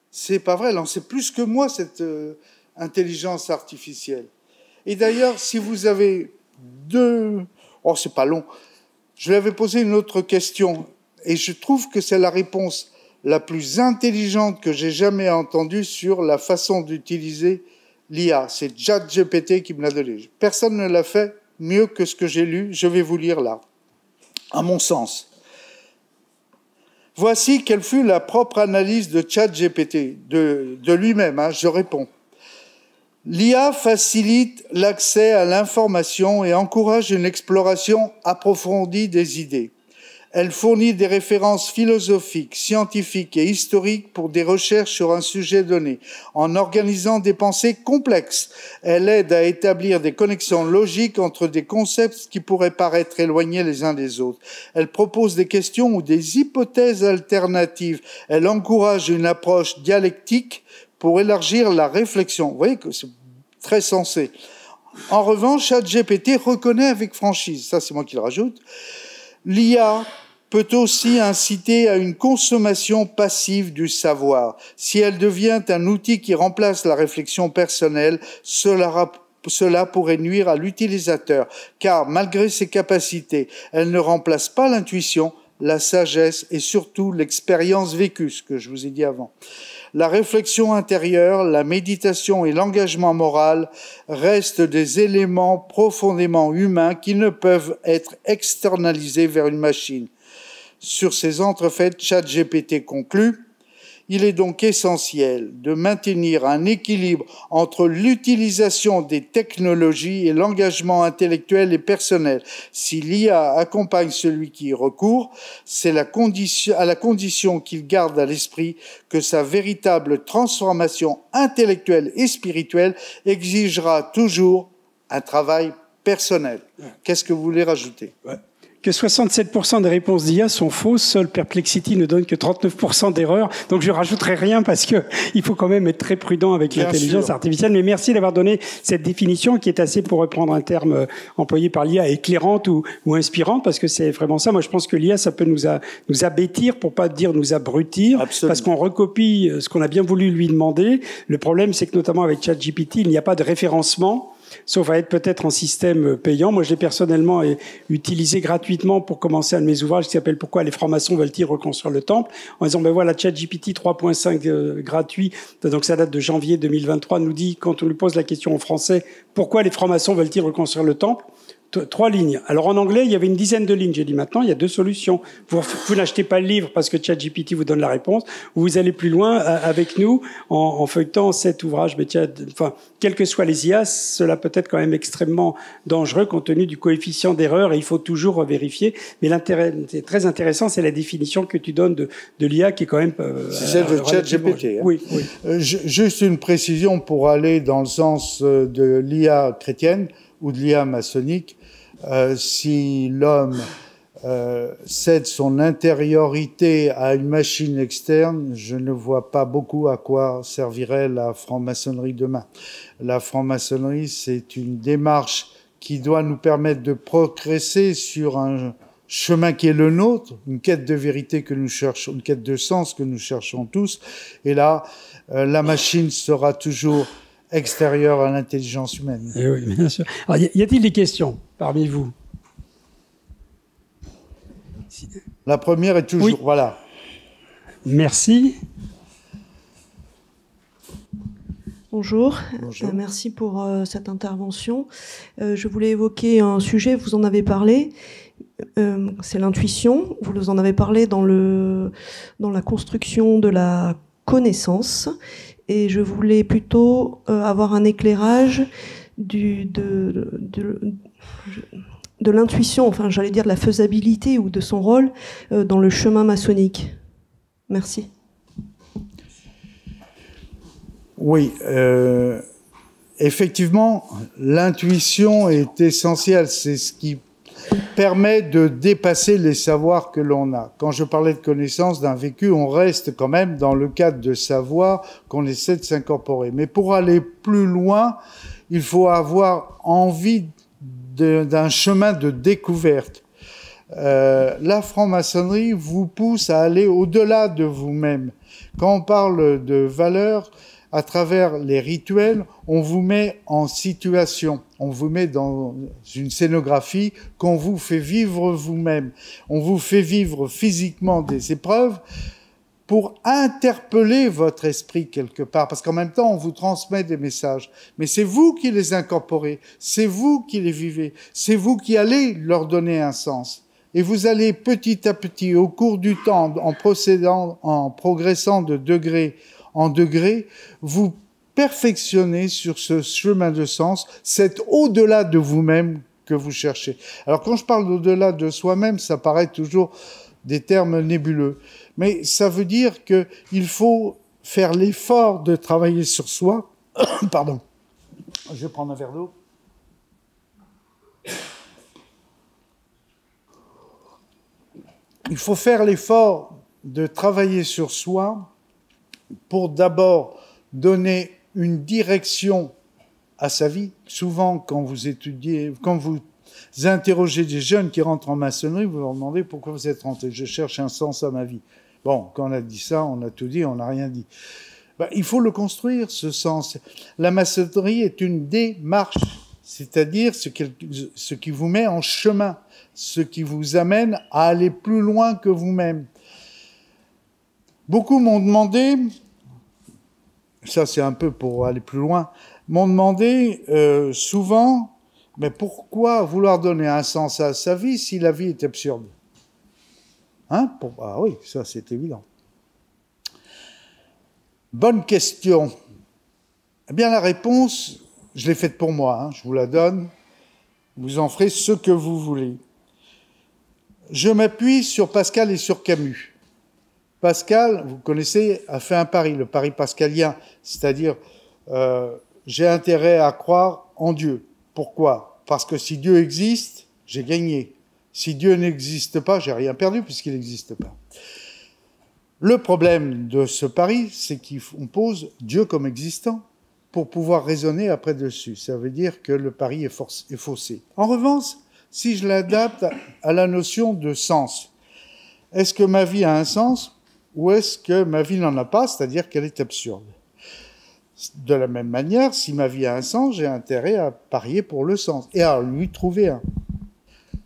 C'est pas vrai, elle en sait plus que moi, cette intelligence artificielle. Et d'ailleurs, si vous avez c'est pas long. Je lui avais posé une autre question, et je trouve que c'est la réponse la plus intelligente que j'ai jamais entendue sur la façon d'utiliser l'IA. C'est ChatGPT qui me l'a donné. Personne ne l'a fait mieux que ce que j'ai lu. Je vais vous lire là. À mon sens. Voici quelle fut la propre analyse de ChatGPT, de lui-même, je réponds. L'IA facilite l'accès à l'information et encourage une exploration approfondie des idées. Elle fournit des références philosophiques, scientifiques et historiques pour des recherches sur un sujet donné. En organisant des pensées complexes, elle aide à établir des connexions logiques entre des concepts qui pourraient paraître éloignés les uns des autres. Elle propose des questions ou des hypothèses alternatives. Elle encourage une approche dialectique pour élargir la réflexion. Vous voyez que c'est très sensé. En revanche, ChatGPT reconnaît avec franchise, ça c'est moi qui le rajoute, l'IA peut aussi inciter à une consommation passive du savoir. Si elle devient un outil qui remplace la réflexion personnelle, cela pourrait nuire à l'utilisateur, car malgré ses capacités, elle ne remplace pas l'intuition, la sagesse et surtout l'expérience vécue, ce que je vous ai dit avant. La réflexion intérieure, la méditation et l'engagement moral restent des éléments profondément humains qui ne peuvent être externalisés vers une machine. Sur ces entrefaites, ChatGPT conclut: il est donc essentiel de maintenir un équilibre entre l'utilisation des technologies et l'engagement intellectuel et personnel. Si l'IA accompagne celui qui y recourt, c'est à la condition qu'il garde à l'esprit que sa véritable transformation intellectuelle et spirituelle exigera toujours un travail personnel. Qu'est-ce que vous voulez rajouter ? Que 67% des réponses d'IA sont fausses, seule Perplexity ne donne que 39% d'erreurs. Donc je rajouterai rien parce que il faut quand même être très prudent avec l'intelligence artificielle. Mais merci d'avoir donné cette définition qui est assez, pour reprendre un terme employé par l'IA, éclairante ou inspirante, parce que c'est vraiment ça. Moi je pense que l'IA, ça peut nous abêtir, pour pas dire nous abrutir. Absolument. Parce qu'on recopie ce qu'on a bien voulu lui demander. Le problème, c'est que notamment avec ChatGPT, il n'y a pas de référencement, sauf à être peut-être en système payant. Moi, je l'ai personnellement utilisé gratuitement pour commencer un de mes ouvrages qui s'appelle « Pourquoi les francs-maçons veulent-ils reconstruire le temple ?», en disant, ben voilà, ChatGPT 3.5 gratuit, donc ça date de janvier 2023, nous dit, quand on lui pose la question en français, « Pourquoi les francs-maçons veulent-ils reconstruire le temple ?», 3 lignes. Alors en anglais, il y avait une dizaine de lignes. J'ai dit maintenant, il y a 2 solutions. Vous n'achetez pas le livre parce que ChatGPT vous donne la réponse, ou vous allez plus loin avec nous en feuilletant cet ouvrage. Mais enfin, quelles que soient les IA, cela peut être quand même extrêmement dangereux compte tenu du coefficient d'erreur et il faut toujours vérifier. Mais l'intérêt, c'est très intéressant, c'est la définition que tu donnes de l'IA qui est quand même... c'est celle de ChatGPT. Hein. Oui. Juste une précision pour aller dans le sens de l'IA chrétienne ou de l'IA maçonnique. Si l'homme cède son intériorité à une machine externe, je ne vois pas beaucoup à quoi servirait la franc-maçonnerie demain. La franc-maçonnerie, c'est une démarche qui doit nous permettre de progresser sur un chemin qui est le nôtre, une quête de vérité que nous cherchons, une quête de sens que nous cherchons tous. Et là, la machine sera toujours extérieure à l'intelligence humaine. Et oui, bien sûr. Alors, y a-t-il des questions parmi vous? La première est toujours... Oui. Voilà. Merci. Bonjour. Merci pour cette intervention. Je voulais évoquer un sujet, vous en avez parlé, c'est l'intuition. Vous nous en avez parlé dans la construction de la connaissance. Et je voulais plutôt avoir un éclairage de l'intuition, enfin j'allais dire de la faisabilité ou de son rôle dans le chemin maçonnique. Merci. Oui, effectivement, l'intuition est essentielle. C'est ce qui permet de dépasser les savoirs que l'on a. Quand je parlais de connaissance, d'un vécu, on reste quand même dans le cadre de savoir qu'on essaie de s'incorporer. Mais pour aller plus loin, il faut avoir envie d'un chemin de découverte. La franc-maçonnerie vous pousse à aller au-delà de vous-même. Quand on parle de valeurs, à travers les rituels, on vous met en situation, on vous met dans une scénographie qu'on vous fait vivre vous-même. On vous fait vivre physiquement des épreuves pour interpeller votre esprit quelque part, parce qu'en même temps, on vous transmet des messages. Mais c'est vous qui les incorporez, c'est vous qui les vivez, c'est vous qui allez leur donner un sens. Et vous allez petit à petit, au cours du temps, en progressant de degré en degré, vous perfectionnez sur ce chemin de sens, cet au-delà de vous-même que vous cherchez. Alors quand je parle d'au-delà de soi-même, ça paraît toujours des termes nébuleux, mais ça veut dire qu'il faut faire l'effort de travailler sur soi. Pardon, je vais prendre un verre d'eau. Il faut faire l'effort de travailler sur soi pour d'abord donner une direction à sa vie. Souvent, quand vous étudiez, quand vous Vous interrogez des jeunes qui rentrent en maçonnerie, vous leur demandez pourquoi vous êtes rentrés. Je cherche un sens à ma vie. Bon, quand on a dit ça, on a tout dit, on n'a rien dit. Il faut le construire, ce sens. La maçonnerie est une démarche, c'est-à-dire ce qui vous met en chemin, ce qui vous amène à aller plus loin que vous-même. Beaucoup m'ont demandé, ça c'est un peu pour aller plus loin, m'ont demandé souvent, mais pourquoi vouloir donner un sens à sa vie si la vie est absurde ? Ah oui, ça c'est évident. Bonne question. Eh bien la réponse, je l'ai faite pour moi, je vous la donne. Vous en ferez ce que vous voulez. Je m'appuie sur Pascal et sur Camus. Pascal, vous connaissez, a fait un pari, le pari pascalien, c'est-à-dire j'ai intérêt à croire en Dieu. Pourquoi ? Parce que si Dieu existe, j'ai gagné. Si Dieu n'existe pas, j'ai rien perdu puisqu'il n'existe pas. Le problème de ce pari, c'est qu'on pose Dieu comme existant pour pouvoir raisonner après dessus. Ça veut dire que le pari est faussé. En revanche, si je l'adapte à la notion de sens, est-ce que ma vie a un sens ou est-ce que ma vie n'en a pas, c'est-à-dire qu'elle est absurde ? De la même manière, si ma vie a un sens, j'ai intérêt à parier pour le sens et à lui trouver un.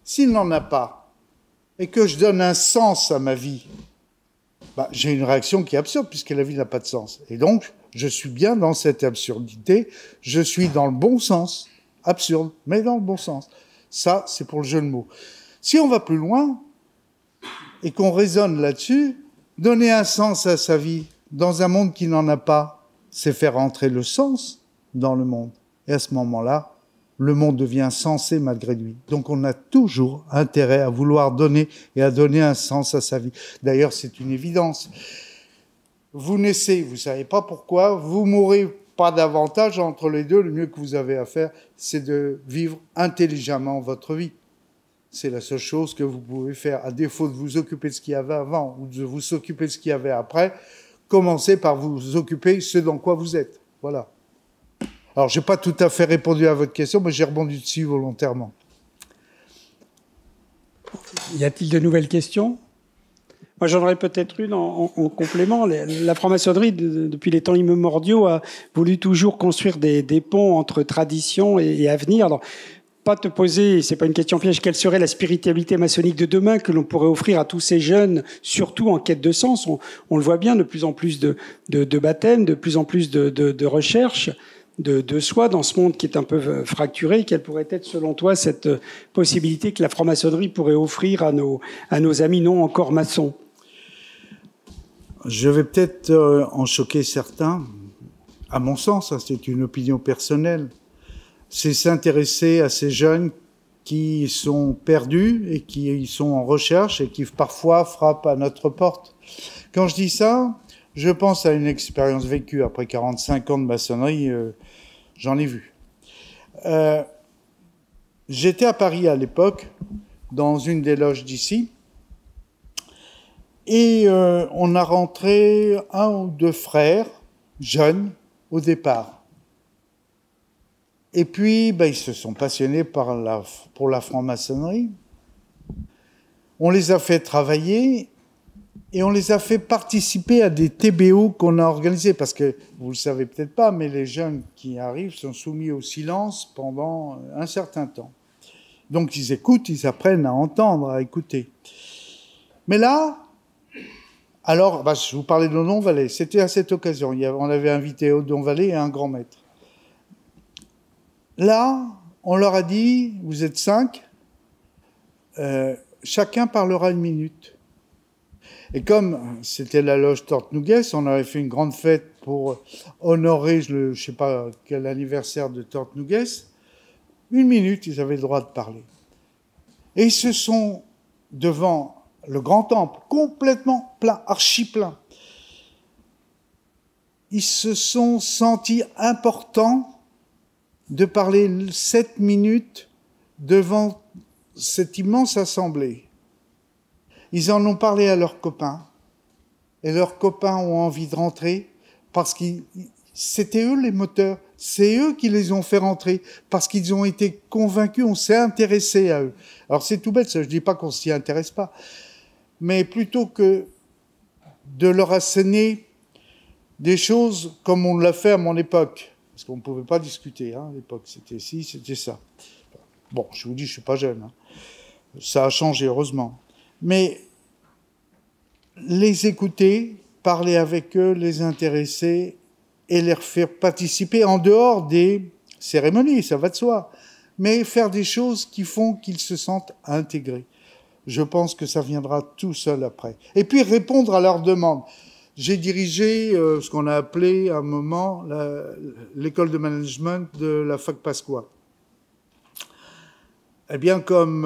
S'il n'en a pas et que je donne un sens à ma vie, j'ai une réaction qui est absurde puisque la vie n'a pas de sens. Et donc, je suis bien dans cette absurdité, je suis dans le bon sens, absurde, mais dans le bon sens. Ça, c'est pour le jeu de mots. Si on va plus loin et qu'on raisonne là-dessus, donner un sens à sa vie dans un monde qui n'en a pas, c'est faire entrer le sens dans le monde. Et à ce moment-là, le monde devient sensé malgré lui. Donc on a toujours intérêt à vouloir donner et à donner un sens à sa vie. D'ailleurs, c'est une évidence. Vous naissez, vous ne savez pas pourquoi, vous mourrez pas davantage entre les deux. Le mieux que vous avez à faire, c'est de vivre intelligemment votre vie. C'est la seule chose que vous pouvez faire. À défaut de vous occuper de ce qu'il y avait avant ou de vous occuper de ce qu'il y avait après, commencez par vous occuper de ce dans quoi vous êtes. Voilà. Alors, je n'ai pas tout à fait répondu à votre question, mais j'ai rebondi dessus volontairement. Y a-t-il de nouvelles questions ? Moi, j'en aurais peut-être une en complément. La franc-maçonnerie, depuis les temps immémoriaux, a voulu toujours construire des ponts entre tradition et avenir. Alors, pas te poser, c'est pas une question piège, quelle serait la spiritualité maçonnique de demain que l'on pourrait offrir à tous ces jeunes, surtout en quête de sens. On le voit bien, de plus en plus de baptêmes, de plus en plus de recherches de soi dans ce monde qui est un peu fracturé. Quelle pourrait être, selon toi, cette possibilité que la franc-maçonnerie pourrait offrir à nos amis non encore maçons ? Je vais peut-être en choquer certains. À mon sens, c'est une opinion personnelle. C'est s'intéresser à ces jeunes qui sont perdus et qui sont en recherche et qui parfois frappent à notre porte. Quand je dis ça, je pense à une expérience vécue après 45 ans de maçonnerie, j'en ai vu. J'étais à Paris à l'époque, dans une des loges d'ici, et on a rentré un ou deux frères, jeunes, au départ. Et puis, ils se sont passionnés pour la franc-maçonnerie. On les a fait travailler et on les a fait participer à des TBO qu'on a organisés. Parce que, vous ne le savez peut-être pas, mais les jeunes qui arrivent sont soumis au silence pendant un certain temps. Donc, ils écoutent, ils apprennent à entendre, à écouter. Mais là, alors, je vous parlais de Odon-Vallée. C'était à cette occasion. On avait invité Odon-Vallée et un grand maître. Là, on leur a dit, vous êtes 5, chacun parlera 1 minute. Et comme c'était la loge Tortnuguès, on avait fait une grande fête pour honorer, je ne sais pas quel anniversaire de Tortnuguès. 1 minute, ils avaient le droit de parler. Et ils se sont, devant le grand temple, complètement plein, archi plein, ils se sont sentis importants de parler 7 minutes devant cette immense assemblée. Ils en ont parlé à leurs copains, et leurs copains ont envie de rentrer, parce que c'était eux les moteurs, C'est eux qui les ont fait rentrer, parce qu'ils ont été convaincus, on s'est intéressé à eux. Alors c'est tout bête, ça, je dis pas qu'on s'y intéresse pas, mais plutôt que de leur asséner des choses comme on l'a fait à mon époque, parce qu'on ne pouvait pas discuter, à l'époque, c'était ci, c'était ça. Bon, je vous dis, je suis pas jeune, ça a changé, heureusement. Mais les écouter, parler avec eux, les intéresser et les faire participer en dehors des cérémonies, ça va de soi, mais faire des choses qui font qu'ils se sentent intégrés. Je pense que ça viendra tout seul après. Et puis répondre à leurs demandes. J'ai dirigé ce qu'on a appelé à un moment l'école de management de la Fac Pasqua. Eh bien, comme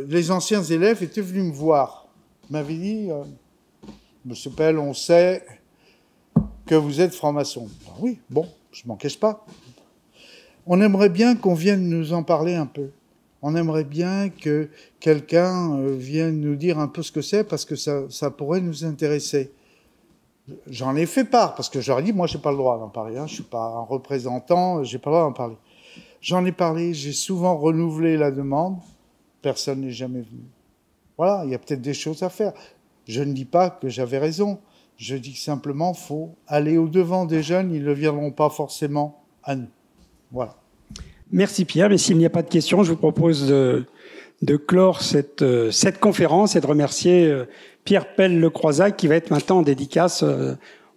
les anciens élèves étaient venus me voir, ils m'avaient dit Monsieur Pell, on sait que vous êtes franc-maçon. Ben oui, bon, je m'en cache pas. On aimerait bien qu'on vienne nous en parler un peu. On aimerait bien que quelqu'un vienne nous dire un peu ce que c'est, parce que ça pourrait nous intéresser. J'en ai fait part, parce que je leur ai dit, moi, j'ai pas le droit d'en parler. Je suis pas un représentant, j'ai pas le droit d'en parler. J'en ai parlé, j'ai souvent renouvelé la demande. Personne n'est jamais venu. Voilà, il y a peut-être des choses à faire. Je ne dis pas que j'avais raison. Je dis que simplement, il faut aller au-devant des jeunes. Ils ne viendront pas forcément à nous. Voilà. Merci Pierre. Mais s'il n'y a pas de questions, je vous propose de clore cette conférence et de remercier Pierre Pell-Lecroizac qui va être maintenant en dédicace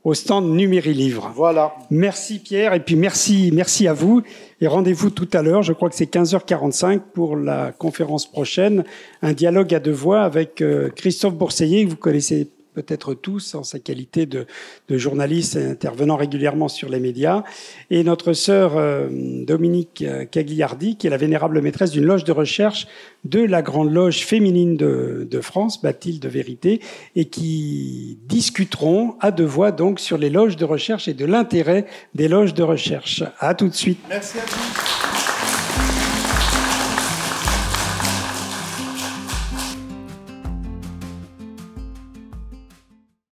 au stand Numérilibre. Voilà. Merci Pierre et puis merci à vous. Et rendez-vous tout à l'heure, je crois que c'est 15h45 pour la conférence prochaine, un dialogue à deux voix avec Christophe Bourseiller, que vous connaissez peut-être tous en sa qualité de journaliste et intervenant régulièrement sur les médias, et notre sœur Dominique Cagliardi, qui est la vénérable maîtresse d'une loge de recherche de la Grande Loge féminine de France, Bathilde de Vérité, et qui discuteront à deux voix donc sur les loges de recherche et de l'intérêt des loges de recherche. À tout de suite. Merci à vous.